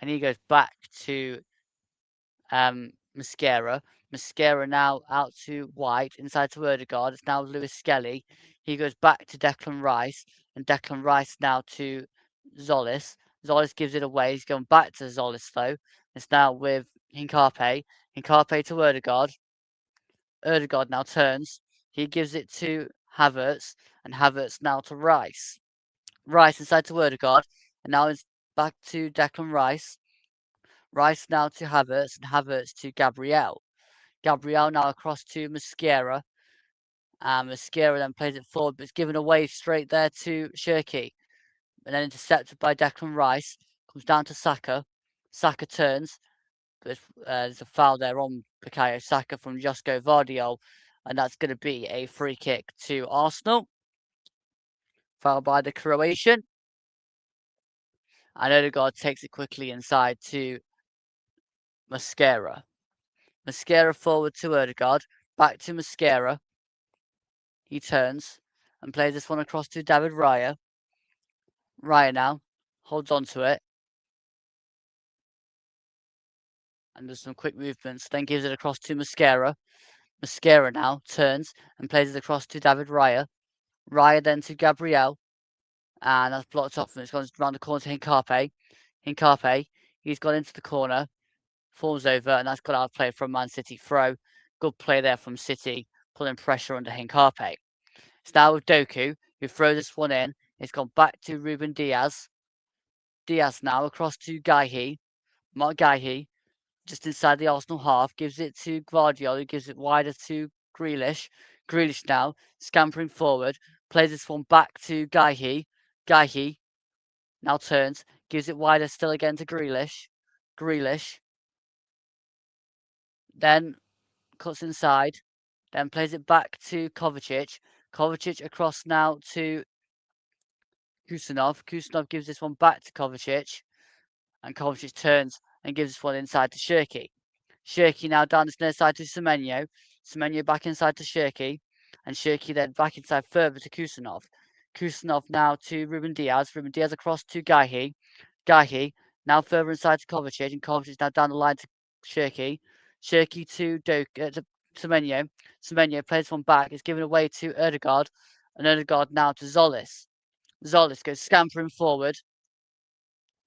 And he goes back to Mosquera. Mosquera now out to White, inside to Ødegaard. It's now Lewis Skelly. He goes back to Declan Rice, and Declan Rice now to Zolis. Zolis gives it away. He's going back to Zolis, though. It's now with Hincape. Hincape to Ødegaard. Ødegaard now turns. He gives it to Havertz, and Havertz now to Rice. Rice inside to Ødegaard, and now it's back to Declan Rice. Rice now to Havertz, and Havertz to Gabriel. Gabriel now across to Mosquera. And Mosquera then plays it forward, but it's given away straight there to Shirky. And then intercepted by Declan Rice. Comes down to Saka. Saka turns. But there's a foul there on Bukayo Saka from Josko Vardiol. And that's going to be a free kick to Arsenal. Foul by the Croatian. And Ødegaard takes it quickly inside to Mosquera. Mosquera forward to Ødegaard. back to Mascara. He turns and plays this one across to David Raya. Raya now holds on to it and does some quick movements, then gives it across to Mascara. Mascara now turns and plays it across to David Raya. Raya then to Gabriel, and that's blocked off and it's gone around the corner to Hincape. Hincape, he's gone into the corner, falls over, and that's got out of play from Man City throw. Good play there from City, pulling pressure under Hincape. It's now with Doku, who throws this one in. It's gone back to Ruben Diaz. Diaz now across to Guéhi. Mark Guéhi, just inside the Arsenal half, gives it to Guardiola, who gives it wider to Grealish. Grealish now scampering forward, plays this one back to Guéhi. Guéhi now turns, gives it wider still again to Grealish. Grealish then cuts inside, then plays it back to Kovacic. Kovacic across now to Kusanov. Kusanov gives this one back to Kovacic, and Kovacic turns and gives this one inside to Shirky. Shirky now down this near side to Semenyo. Semenyo back inside to Shirky, and Shirky then back inside further to Kusanov. Kusanov now to Ruben Diaz. Ruben Diaz across to Guéhi. Guéhi now further inside to Kovacic, and Kovacic now down the line to Shirky. Shirky to Semenyo. Semenyo plays one back. It's given away to Erdegaard, and Erdegaard now to Zolis. Zolis goes scampering forward.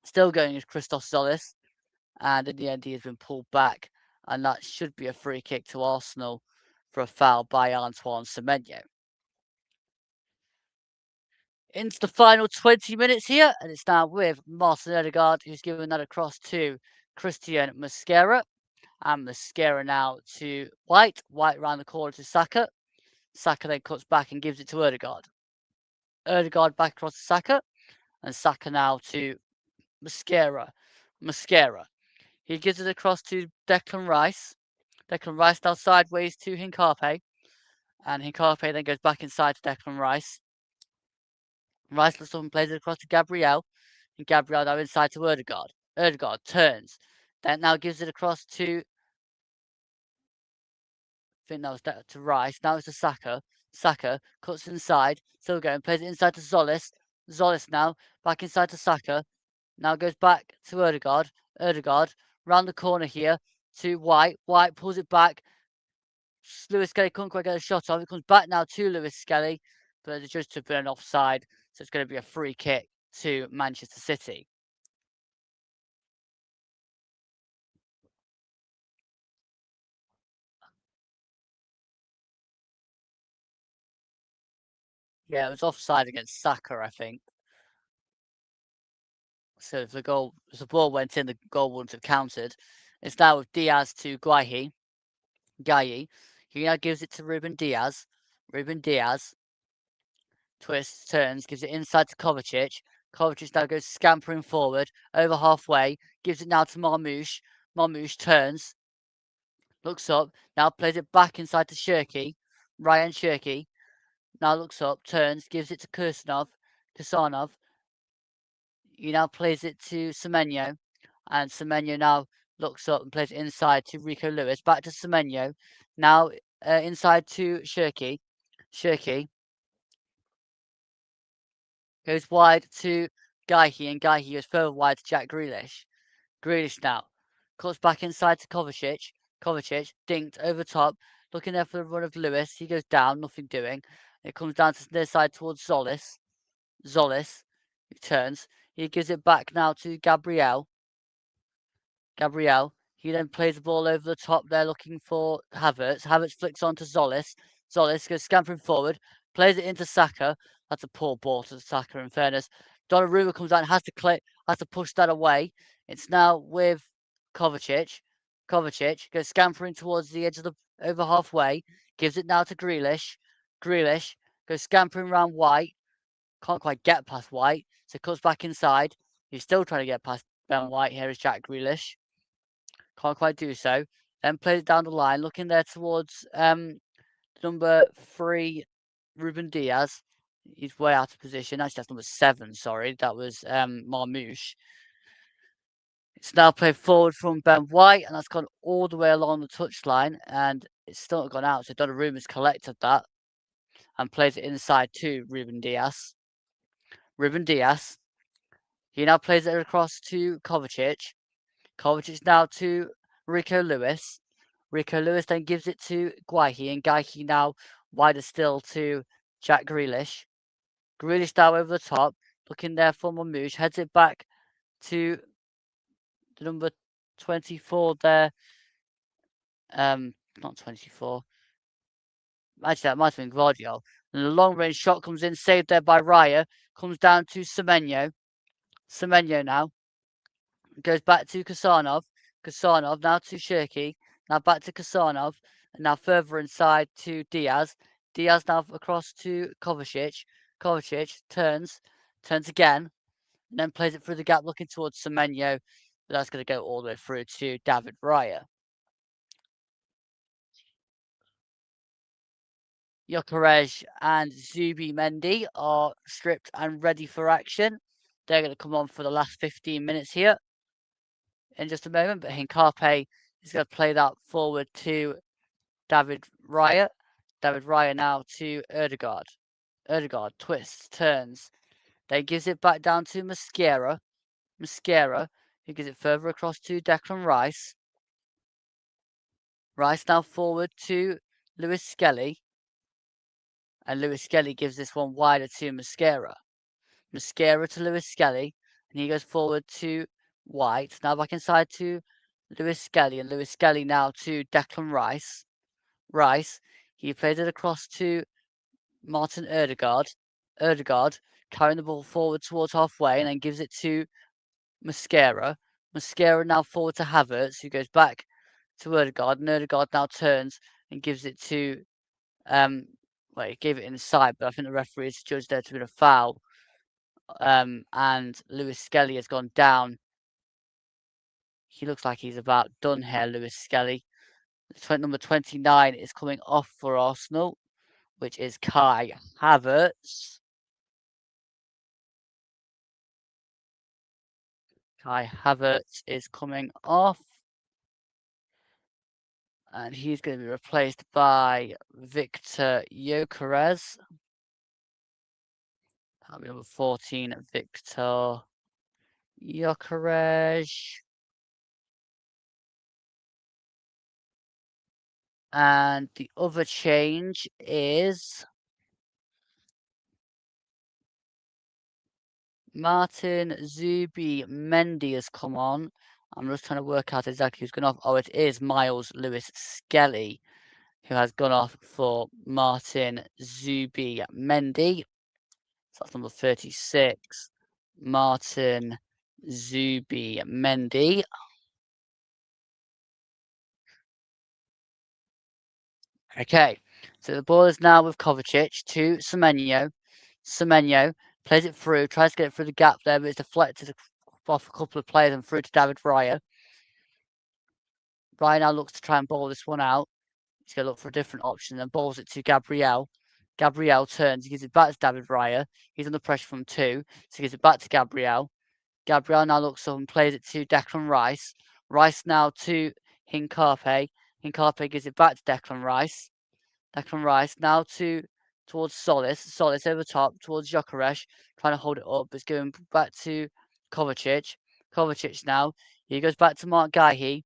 Still going as Christoph Zolis, and in the end he has been pulled back, and that should be a free kick to Arsenal for a foul by Antoine Semenyo. Into the final 20 minutes here, and it's now with Martin Odegaard, who's given that across to Christian Mascara, and Mascara now to White. White round the corner to Saka. Saka then cuts back and gives it to Odegaard. Odegaard back across to Saka, and Saka now to Mascara. Mascara. He gives it across to Declan Rice. Declan Rice now sideways to Hincape. And Hincape then goes back inside to Declan Rice. Rice looks up and plays it across to Gabriel. And Gabriel now inside to Erdegaard. Erdegaard turns. Then now gives it across to, I think that was to Rice. Now it's to Saka. Saka cuts inside. Still going. Plays it inside to Zolis. Zolis now back inside to Saka. Now goes back to Erdegaard. Erdegaard round the corner here to White. White pulls it back. Lewis Skelly couldn't quite get a shot off. It comes back now to Lewis Skelly, but it's just to be an offside, so it's going to be a free kick to Manchester City. Yeah, it was offside against Saka, I think. So if the ball went in, the goal wouldn't have counted. It's now with Diaz to Guéhi. Guéhi. He now gives it to Ruben Diaz. Ruben Diaz twists, turns, gives it inside to Kovacic. Kovacic now goes scampering forward, over halfway, gives it now to Marmoush. Marmoush turns, looks up, now plays it back inside to Shirky. Ryan Shirky now looks up, turns, gives it to Kusanov. He now plays it to Semenyo, and Semenyo now looks up and plays it inside to Rico Lewis. Back to Semenyo, now inside to Shirky. Shirky goes wide to Guéhi, and Guéhi goes further wide to Jack Grealish. Grealish now cuts back inside to Kovacic. Kovacic dinked over top, looking there for the run of Lewis. He goes down, nothing doing. It comes down to their side towards Zolis. Zolis returns. He gives it back now to Gabriel. Gabriel. He then plays the ball over the top there looking for Havertz. Havertz flicks on to Zolis. Zolis goes scampering forward, plays it into Saka. That's a poor ball to Saka in fairness. Donnarumma comes out and has to push that away. It's now with Kovacic. Kovacic goes scampering towards the edge of the over halfway. Gives it now to Grealish. Grealish goes scampering around White. Can't quite get past White. So cuts back inside. He's still trying to get past Ben White. Here is Jack Grealish. Can't quite do so. Then plays it down the line, looking there towards number 3, Ruben Diaz. He's way out of position. Actually, that's number 7. Sorry, that was Marmoush. It's now played forward from Ben White, and that's gone all the way along the touchline, and it's still not gone out. So Donnarumma's collected that and plays it inside to Ruben Dias. Ruben Dias. He now plays it across to Kovacic. Kovacic now to Rico Lewis. Rico Lewis then gives it to Guahi, and Guahi now wider still to Jack Grealish. Grealish now over the top, looking there for Mamouche, heads it back to the number 24 there. Not 24. Actually, that might have been Guardiola. And the long range shot comes in, saved there by Raya. Comes down to Semenyo. Semenyo now goes back to Kasanov. Kasanov now to Shirky. Now back to Kasanov. And now further inside to Diaz. Diaz now across to Kovacic. Kovacic turns again, and then plays it through the gap looking towards Semenyo. But that's going to go all the way through to David Raya. Gyökeres and Zubimendi are stripped and ready for action. They're going to come on for the last 15 minutes here in just a moment, but Hincape is going to play that forward to David Raya. David Raya now to Erdegaard. Erdegaard twists, turns, then gives it back down to Mosquera. Mosquera, who gives it further across to Declan Rice. Rice now forward to Lewis Skelly. And Lewis Skelly gives this one wider to Mosquera. Mosquera to Lewis Skelly. And he goes forward to White. Now back inside to Lewis Skelly. And Lewis Skelly now to Declan Rice. Rice. He plays it across to Martin Erdegaard. Erdegaard carrying the ball forward towards halfway and then gives it to Mosquera. Mosquera now forward to Havertz, who goes back to Erdegaard. And Erdegaard now turns and gives it to well, he gave it inside, but I think the referee has judged there to be a foul. And Lewis Skelly has gone down. He looks like he's about done here, Lewis Skelly. Number 29 is coming off for Arsenal, which is Kai Havertz. Kai Havertz is coming off. And he's going to be replaced by Victor Gyökeres. That'll be number 14, Victor Gyökeres. And the other change is Martin Zubimendi has come on. I'm just trying to work out exactly who's gone off. Oh, it is Miles Lewis Skelly who has gone off for Martin Zubimendi. So that's number 36. Martin Zubimendi. Okay, so the ball is now with Kovacic to Semenyo. Semenyo plays it through, tries to get it through the gap there, but it's deflected off a couple of players and through to David Raya. Raya now looks to try and ball this one out. He's going to look for a different option and balls it to Gabriel. Gabriel turns, he gives it back to David Raya. He's under pressure from two, so he gives it back to Gabriel. Gabriel now looks up and plays it to Declan Rice. Rice now to Hincape. Hincape gives it back to Declan Rice. Declan Rice now towards Solis. Solis over top towards Gyökeres, trying to hold it up. It's going back to Kovacic. Kovacic now. He goes back to Mark Guahi.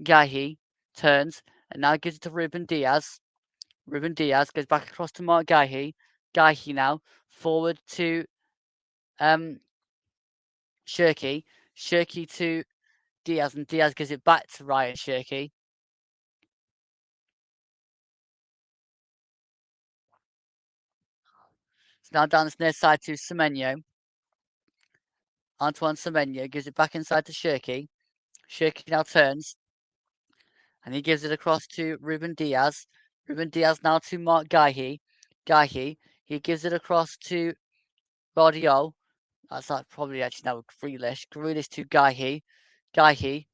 Guahi turns and now gives it to Ruben Diaz. Ruben Diaz goes back across to Mark Guahi. Guahi now forward to Shirky. Shirky to Diaz, and Diaz gives it back to Ryan Shirky. It's now down this near side to Semenyo. Antoine Semenyo gives it back inside to Shirky. Shirky now turns. And he gives it across to Ruben Diaz. Ruben Diaz now to Mark Guahi. Guahi. He gives it across to Guardiola. That's like probably actually now Grealish. Grealish to Guahi. Guahi.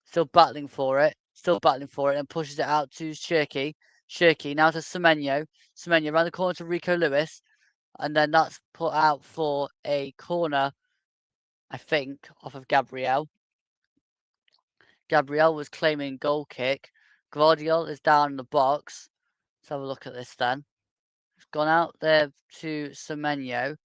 Still battling for it. And pushes it out to Shirky. Shirky now to Semenyo. Semenyo around the corner to Rico Lewis. And then that's put out for a corner, I think, off of Gabriel. Gabriel was claiming goal kick. Guardiola is down in the box. Let's have a look at this then. He's gone out there to Semenyo,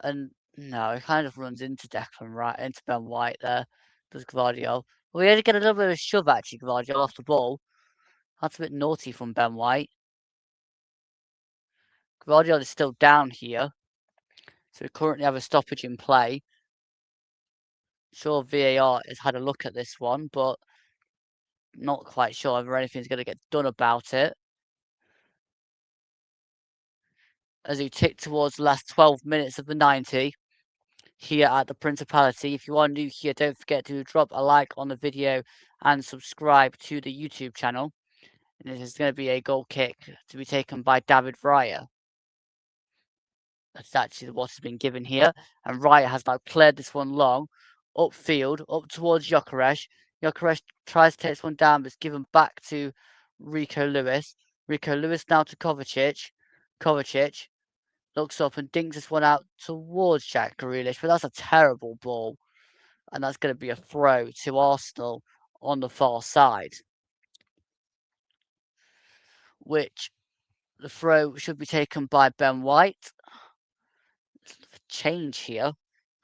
and no, he kind of runs into Declan Right, into Ben White there. Does Guardiola? Well, he had to get a little bit of a shove actually, Guardiola off the ball. That's a bit naughty from Ben White. Guardiola is still down here, so we currently have a stoppage in play. Sure, VAR has had a look at this one, but not quite sure whether anything's going to get done about it. As we tick towards the last 12 minutes of the 90 here at the Principality. If you are new here, don't forget to drop a like on the video and subscribe to the YouTube channel. And this is going to be a goal kick to be taken by David Raya. That's actually what has been given here. And Raya has now cleared this one long, upfield, up towards Gyökeres. Gyökeres tries to take this one down, but it's given back to Rico Lewis. Rico Lewis now to Kovacic. Kovacic looks up and dinks this one out towards Jack Grealish, but that's a terrible ball. And that's going to be a throw to Arsenal on the far side. Which the throw should be taken by Ben White. Change here.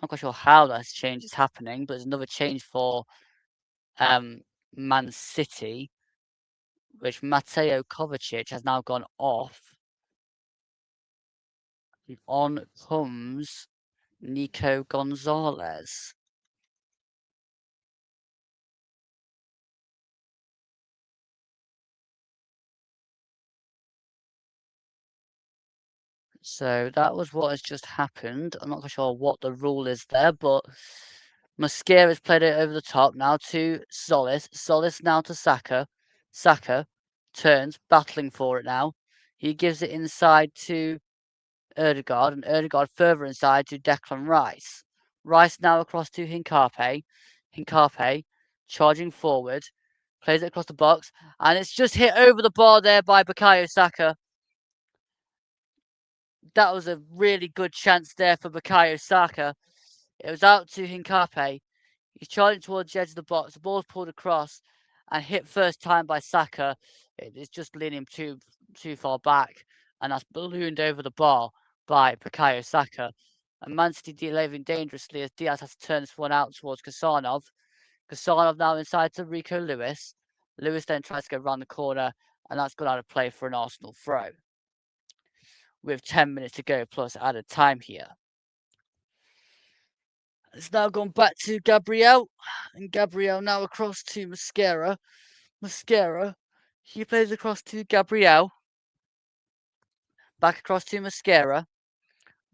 Not quite sure how that change is happening, but there's another change for Man City, which Mateo Kovacic has now gone off. On comes Nico Gonzalez. So that was what has just happened. I'm not quite sure what the rule is there, but Mosquera's played it over the top now to Solis. Solis now to Saka. Saka turns, battling for it now. He gives it inside to Erdegaard, and Erdegaard further inside to Declan Rice. Rice now across to Hincape. Hincape charging forward, plays it across the box, and it's just hit over the bar there by Bukayo Saka. That was a really good chance there for Bukayo Saka. It was out to Hincape. He's charging towards the edge of the box. The ball's pulled across and hit first time by Saka. It's just leaning him too far back, and that's ballooned over the bar by Bukayo Saka. And Man City delivering dangerously as Diaz has to turn this one out towards Kasanov. Kasanov now inside to Rico Lewis. Lewis then tries to go around the corner, and that's gone out of play for an Arsenal throw. With 10 minutes to go plus added time here. It's now gone back to Gabriel, and Gabriel now across to Mosquera. Mosquera, he plays across to Gabriel. Back across to Mosquera.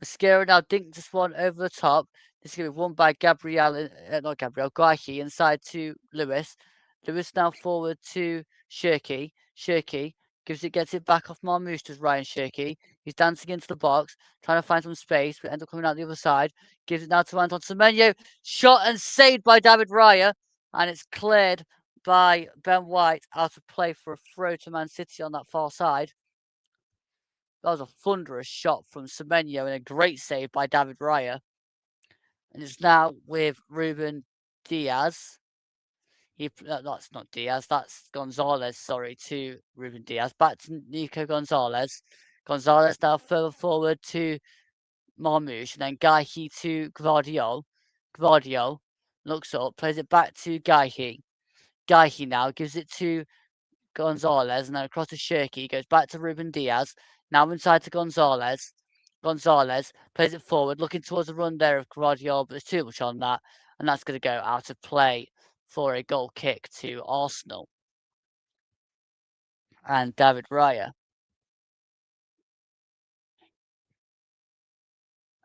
Mosquera now dinks this one over the top. This is going to be won by Gabriel, not Gabriel, Guahi inside to Lewis. Lewis now forward to Shirky. Shirky gets it back off Marmoush to Ryan Shirky. He's dancing into the box, trying to find some space, but ends up coming out the other side. Gives it now to Anton Semenyo. Shot and saved by David Raya. And it's cleared by Ben White out of play for a throw to Man City on that far side. That was a thunderous shot from Semenyo and a great save by David Raya. And it's now with Ruben Diaz. That's not Diaz, that's Gonzalez, sorry, to Ruben Diaz. Back to Nico Gonzalez. Gonzalez now further forward to Marmoush, and then Guahi to Guardiola. Guardiola looks up, plays it back to Guahi. Guahi now gives it to Gonzalez, and then across to Shirky, goes back to Ruben Diaz. Now inside to Gonzalez. Gonzalez plays it forward, looking towards the run there of Guardiola, but there's too much on that, and that's going to go out of play for a goal kick to Arsenal. And David Raya.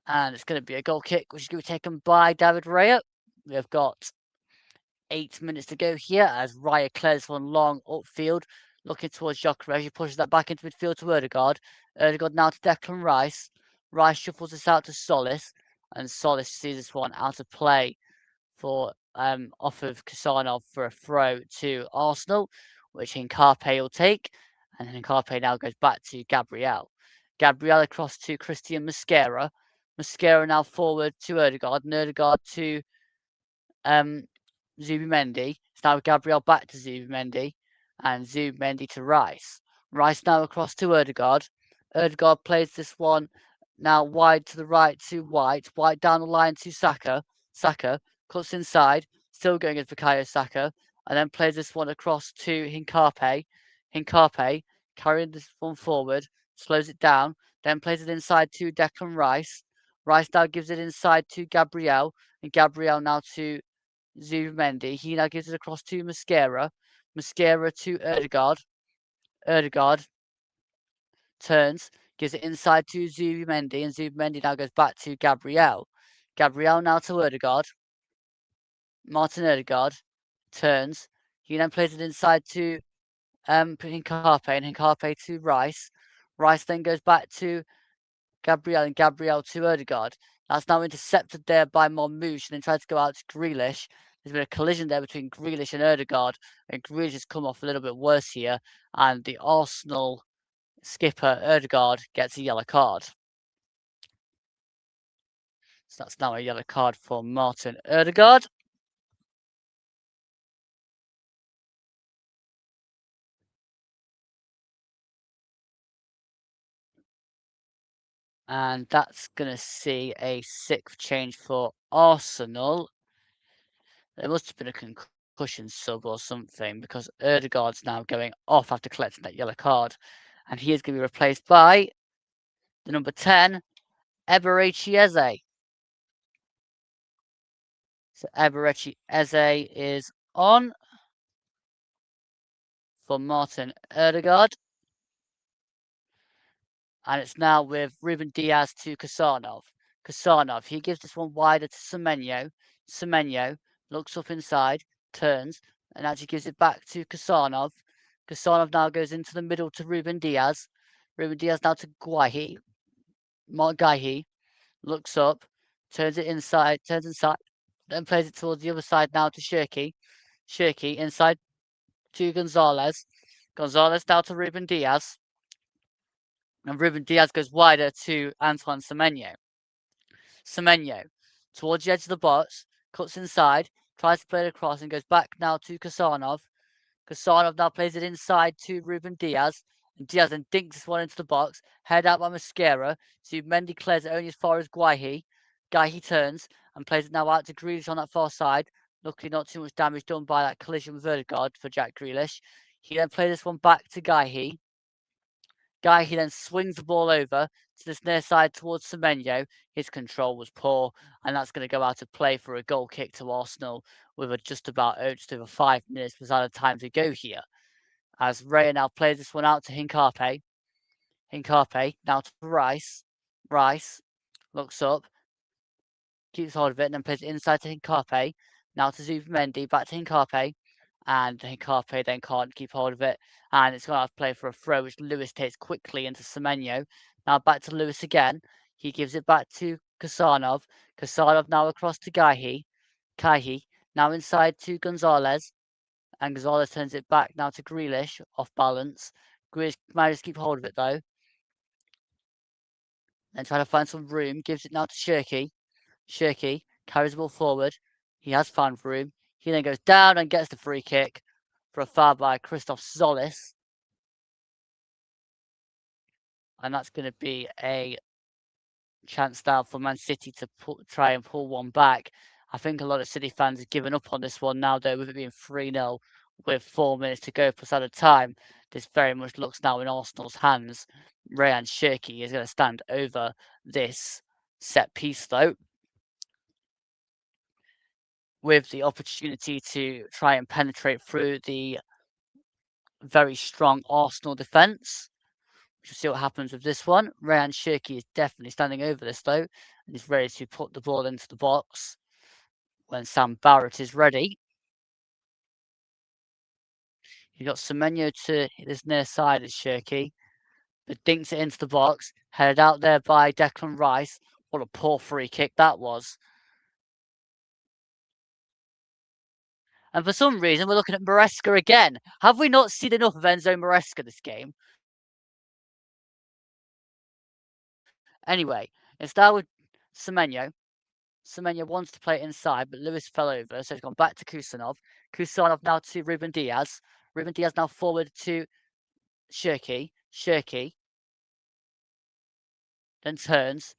And it's going to be a goal kick, which is going to be taken by David Raya. We've got 8 minutes to go here as Raya clears one long upfield, looking towards Gyökeres. He pushes that back into midfield to Erdegaard. Erdegaard now to Declan Rice. Rice shuffles this out to Solis, and Solis sees this one out of play for off of Kasanov for a throw to Arsenal, which Hincape will take, and Hincape now goes back to Gabriel. Gabriel across to Christian Mosquera. Mosquera now forward to Erdegaard, and Erdegaard to Zubimendi. It's now Gabriel back to Zubimendi. And Zubimendi to Rice. Rice now across to Ødegaard. Ødegaard plays this one now wide to the right to White. White down the line to Saka. Saka cuts inside. Still going in for Bukayo Saka. And then plays this one across to Hincape. Hincape carrying this one forward. Slows it down. Then plays it inside to Declan Rice. Rice now gives it inside to Gabriel. And Gabriel now to Zubimendi. He now gives it across to Mosquera. Mosquera to Ødegaard. Ødegaard turns, gives it inside to Zubimendi, and Zubimendi now goes back to Gabriel. Gabriel now to Ødegaard. Martin Ødegaard turns. He then plays it inside to Hincape, and Hincape to Rice. Rice then goes back to Gabriel, and Gabriel to Ødegaard. That's now intercepted there by Marmoush, and then tried to go out to Grealish. There's been a collision there between Grealish and Ødegaard, and Grealish has come off a little bit worse here, and the Arsenal skipper Ødegaard gets a yellow card. So that's now a yellow card for Martin Ødegaard. And that's going to see a sixth change for Arsenal. There must have been a concussion sub or something, because Ødegaard's now going off after collecting that yellow card. And he is going to be replaced by the number 10, Eberechi Eze. So Eberechi Eze is on for Martin Ødegaard. And it's now with Ruben Diaz to Kasanov. Kasanov, he gives this one wider to Semenyo. Semenyo looks up inside, turns, and actually gives it back to Kasanov. Kasanov now goes into the middle to Ruben Diaz. Ruben Diaz now to Guahi. Guahi looks up, turns inside, then plays it towards the other side now to Shirky. Shirky inside to Gonzalez. Gonzalez now to Ruben Diaz. And Ruben Diaz goes wider to Antoine Semenyo. Semenyo towards the edge of the box, cuts inside, tries to play it across, and goes back now to Kasanov. Kasanov now plays it inside to Ruben Diaz. And Diaz then dinks this one into the box, head out by Mosquera. So Mendy clears it only as far as Guahi. Guahi turns and plays it now out to Grealish on that far side. Luckily, not too much damage done by that collision with Ødegaard for Jack Grealish. He then plays this one back to Guahi. Guahi then swings the ball over to this near side towards Semenyo. His control was poor, and that's going to go out of play for a goal kick to Arsenal with just over 5 minutes was out of time to go here. As Raya now plays this one out to Hincape. Hincape now to Rice. Rice looks up, keeps hold of it, and then plays it inside to Hincape. Now to Zubimendi, back to Hincape. And Hincape then can't keep hold of it. And it's going to have to play for a throw, which Lewis takes quickly into Semenyo. Now back to Lewis again. He gives it back to Kasanov. Kasanov now across to Guahi. Guahi now inside to Gonzalez. And Gonzalez turns it back now to Grealish, off balance. Grealish manages to keep hold of it though. Then trying to find some room, gives it now to Shirky. Shirky carries the ball forward. He has found room. He then goes down and gets the free kick for a foul by Christoph Zolis. And that's going to be a chance now for Man City to try and pull one back. I think a lot of City fans have given up on this one now, though, with it being 3-0 with 4 minutes to go plus added time. This very much looks now in Arsenal's hands. Rayan Shirky is going to stand over this set piece, though, with the opportunity to try and penetrate through the very strong Arsenal defence. We'll see what happens with this one. Rayan Shirky is definitely standing over this, though, and he's ready to put the ball into the box when Sam Barrett is ready. You've got Semenyo to this near side of Shirky, but dinks it into the box, headed out there by Declan Rice. What a poor free kick that was. And for some reason, we're looking at Maresca again. Have we not seen enough of Enzo Maresca this game? Anyway, it's now with Semenyo. Semenyo wants to play it inside, but Lewis fell over, so it's gone back to Kusanov. Kusanov now to Ruben Diaz. Ruben Diaz now forward to Shirky. Shirky then turns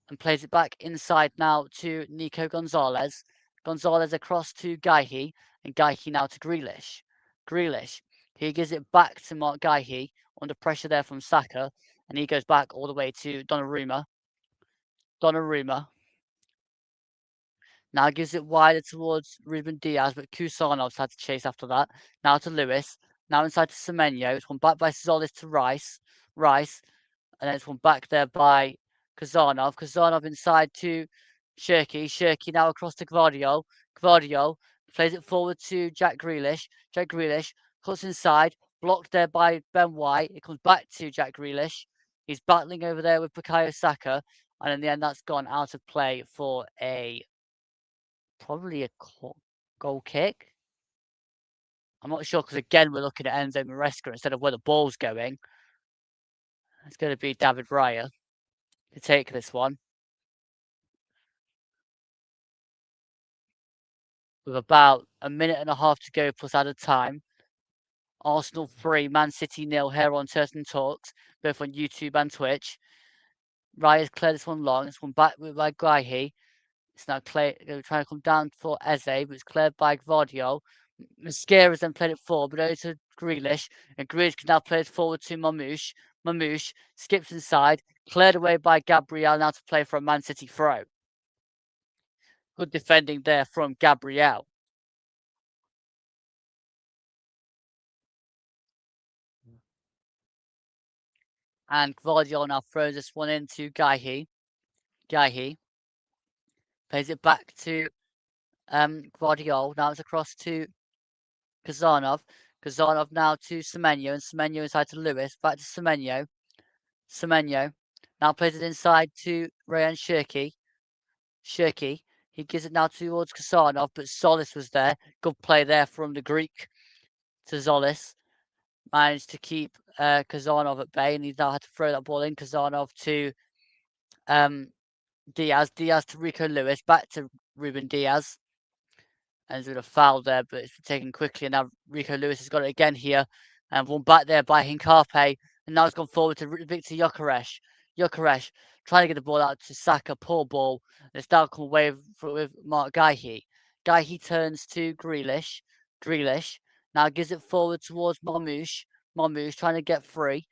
and plays it back inside now to Nico Gonzalez. Gonzalez across to Gaihi, and Gaihi now to Grealish. Grealish, he gives it back to Mark Gaihi under pressure there from Saka, and he goes back all the way to Donnarumma. Donnarumma now gives it wider towards Ruben Diaz, but Kusanov's had to chase after that. Now to Lewis. Now inside to Semenyo. It's one back by Solis to Rice. Rice. And then it's one back there by Kazanov. Kazanov inside to Shirky. Shirky now across to Gvardiol. Gvardiol plays it forward to Jack Grealish. Jack Grealish cuts inside. Blocked there by Ben White. It comes back to Jack Grealish. He's battling over there with Bukayo Saka. And in the end, that's gone out of play for probably a goal kick. I'm not sure because, again, we're looking at Enzo Maresca instead of where the ball's going. It's going to be David Raya to take this one. With about a minute and a half to go plus added time. Arsenal 3, Man City 0 here on Turton Talks, both on YouTube and Twitch. Raya's cleared this one long. It's one back by Guaihi. It's now trying to come down for Eze, but it's cleared by Gvardiol. Mascara's then played it forward, but over to Grealish. And Grealish can now play it forward to Mamouche. Mamouche skips inside, cleared away by Gabriel, now to play for a Man City throw. Good defending there from Gabriel. And Gvardiol now throws this one into Gaihi. Gaihi plays it back to Gvardiol. Now it's across to Kazanov. Kazanov now to Semenyo, and Semenyo inside to Lewis. Back to Semenyo. Semenyo now plays it inside to Rayan Shirky. Shirky, he gives it now towards Kazanov, but Solis was there. Good play there from the Greek to Solis. Managed to keep Kazanov at bay, and he's now had to throw that ball in. Kazanov to Diaz. Diaz to Rico Lewis. Back to Ruben Diaz. And there's been a foul there, but it's been taken quickly. And now Rico Lewis has got it again here. And one back there by Hincape. And now it's gone forward to Victor Gyökeres. Gyökeres trying to get the ball out to Saka. Poor ball. And it's now come away with Mark Gaihi. Gaihi turns to Grealish. Grealish now gives it forward towards Mamouche. Mamouche trying to get free.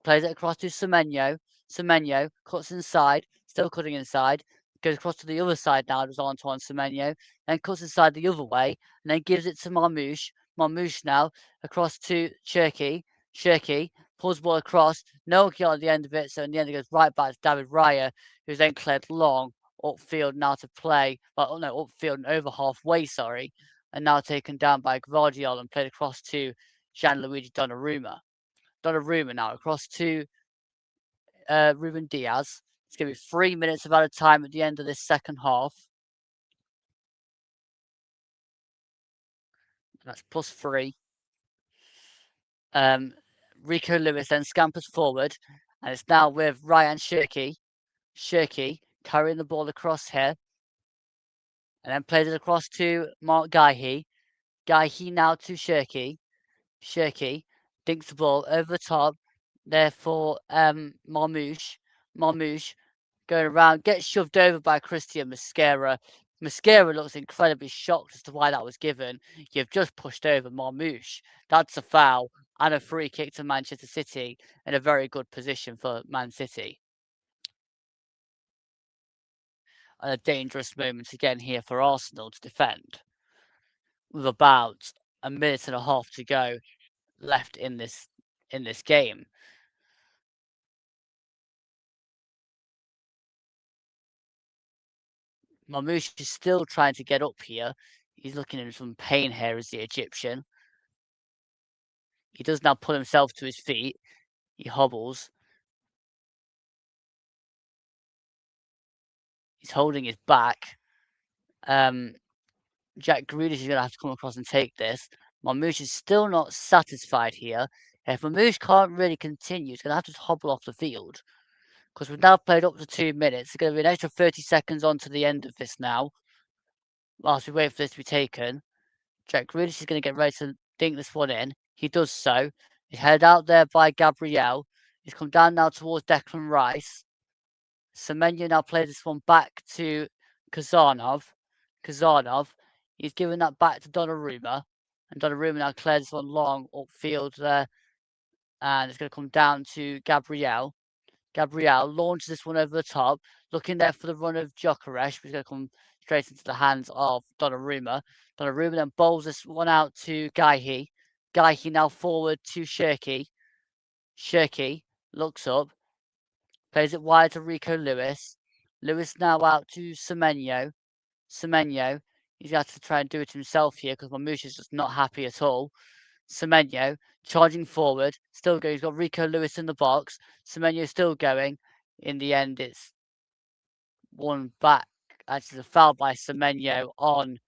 Plays it across to Semenyo. Semenyo cuts inside. Still cutting inside. Goes across to the other side now. It was on Semenyo. Then cuts inside the other way. And then gives it to Marmouche. Marmouche now across to Shirky. Shirky pulls the ball across. No one got at the end of it. So in the end, it goes right back to David Raya, who's then cleared long upfield now to play. Well, no, upfield and over halfway, sorry. And now taken down by Gvardiol and played across to Gianluigi Donnarumma. Donnarumma now across to Ruben Diaz. It's going to be 3 minutes of added time at the end of this second half. That's +3. Rico Lewis then scampers forward, and it's now with Ryan Shirky. Shirky carrying the ball across here, and then plays it across to Mark Gaihi. Gaihi now to Shirky. Shirky dinks the ball over the top, there for Marmouche. Marmouche going around, gets shoved over by Christian Mascara. Mascara looks incredibly shocked as to why that was given. You've just pushed over Marmouche. That's a foul and a free kick to Manchester City in a very good position for Man City. And a dangerous moment again here for Arsenal to defend. With about a minute and a half to go left in this game. Marmouche is still trying to get up here. He's looking in some pain here as the Egyptian. He does now pull himself to his feet. He hobbles. He's holding his back. Jack Grealish is going to have to come across and take this. Marmouche is still not satisfied here. If Marmouche can't really continue, he's going to have to hobble off the field. because we've now played up to 2 minutes. There's going to be an extra 30 seconds on to the end of this now, whilst we wait for this to be taken. Jack Grealish is going to get ready to dink this one in. He does so. He's headed out there by Gabriel. He's come down now towards Declan Rice. Semenyo now plays this one back to Kazanov. He's given that back to Donnarumma. And Donnarumma now clears this one long upfield there. And it's going to come down to Gabriel. Gabriel launches this one over the top, looking there for the run of Gyökeres, which is going to come straight into the hands of Donnarumma. Donnarumma then bowls this one out to Gaihi. Gaihi now forward to Shirky. Shirky looks up, plays it wide to Rico Lewis. Lewis now out to Semenyo. Semenyo, he's got to try and do it himself here because Mamouche is just not happy at all. Semenyo charging forward, still going. He's got Rico Lewis in the box. Semenyo still going. In the end, it's one back. Actually, a foul by Semenyo on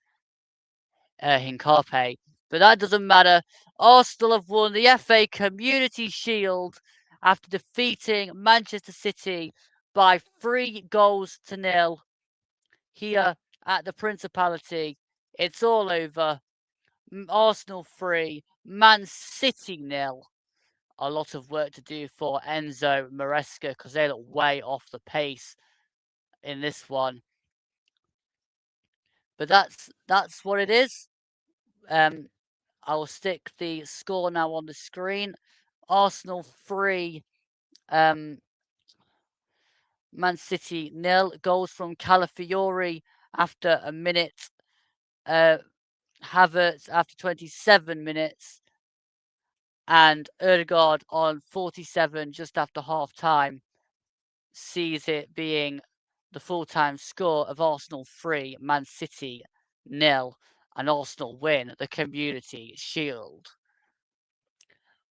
Hincape. But that doesn't matter. Arsenal have won the FA Community Shield after defeating Manchester City by 3-0 here at the Principality. It's all over. Arsenal 3, Man City 0. A lot of work to do for Enzo Maresca because they look way off the pace in this one. But that's what it is. I will stick the score now on the screen. Arsenal 3, Man City 0. Goals from Calafiori after a minute. Havertz after 27 minutes. And Ødegaard on 47 just after half time sees it being the full-time score of Arsenal 3, Man City 0, and Arsenal win the Community Shield.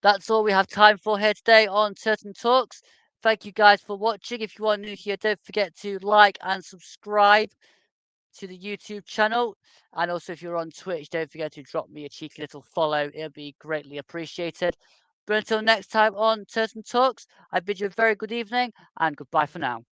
That's all we have time for here today on Certain Talks. Thank you guys for watching. If you are new here, don't forget to like and subscribe to the YouTube channel. And also, if you're on Twitch, don't forget to drop me a cheeky little follow. It'll be greatly appreciated. But until next time on Certain Talks, I bid you a very good evening and goodbye for now.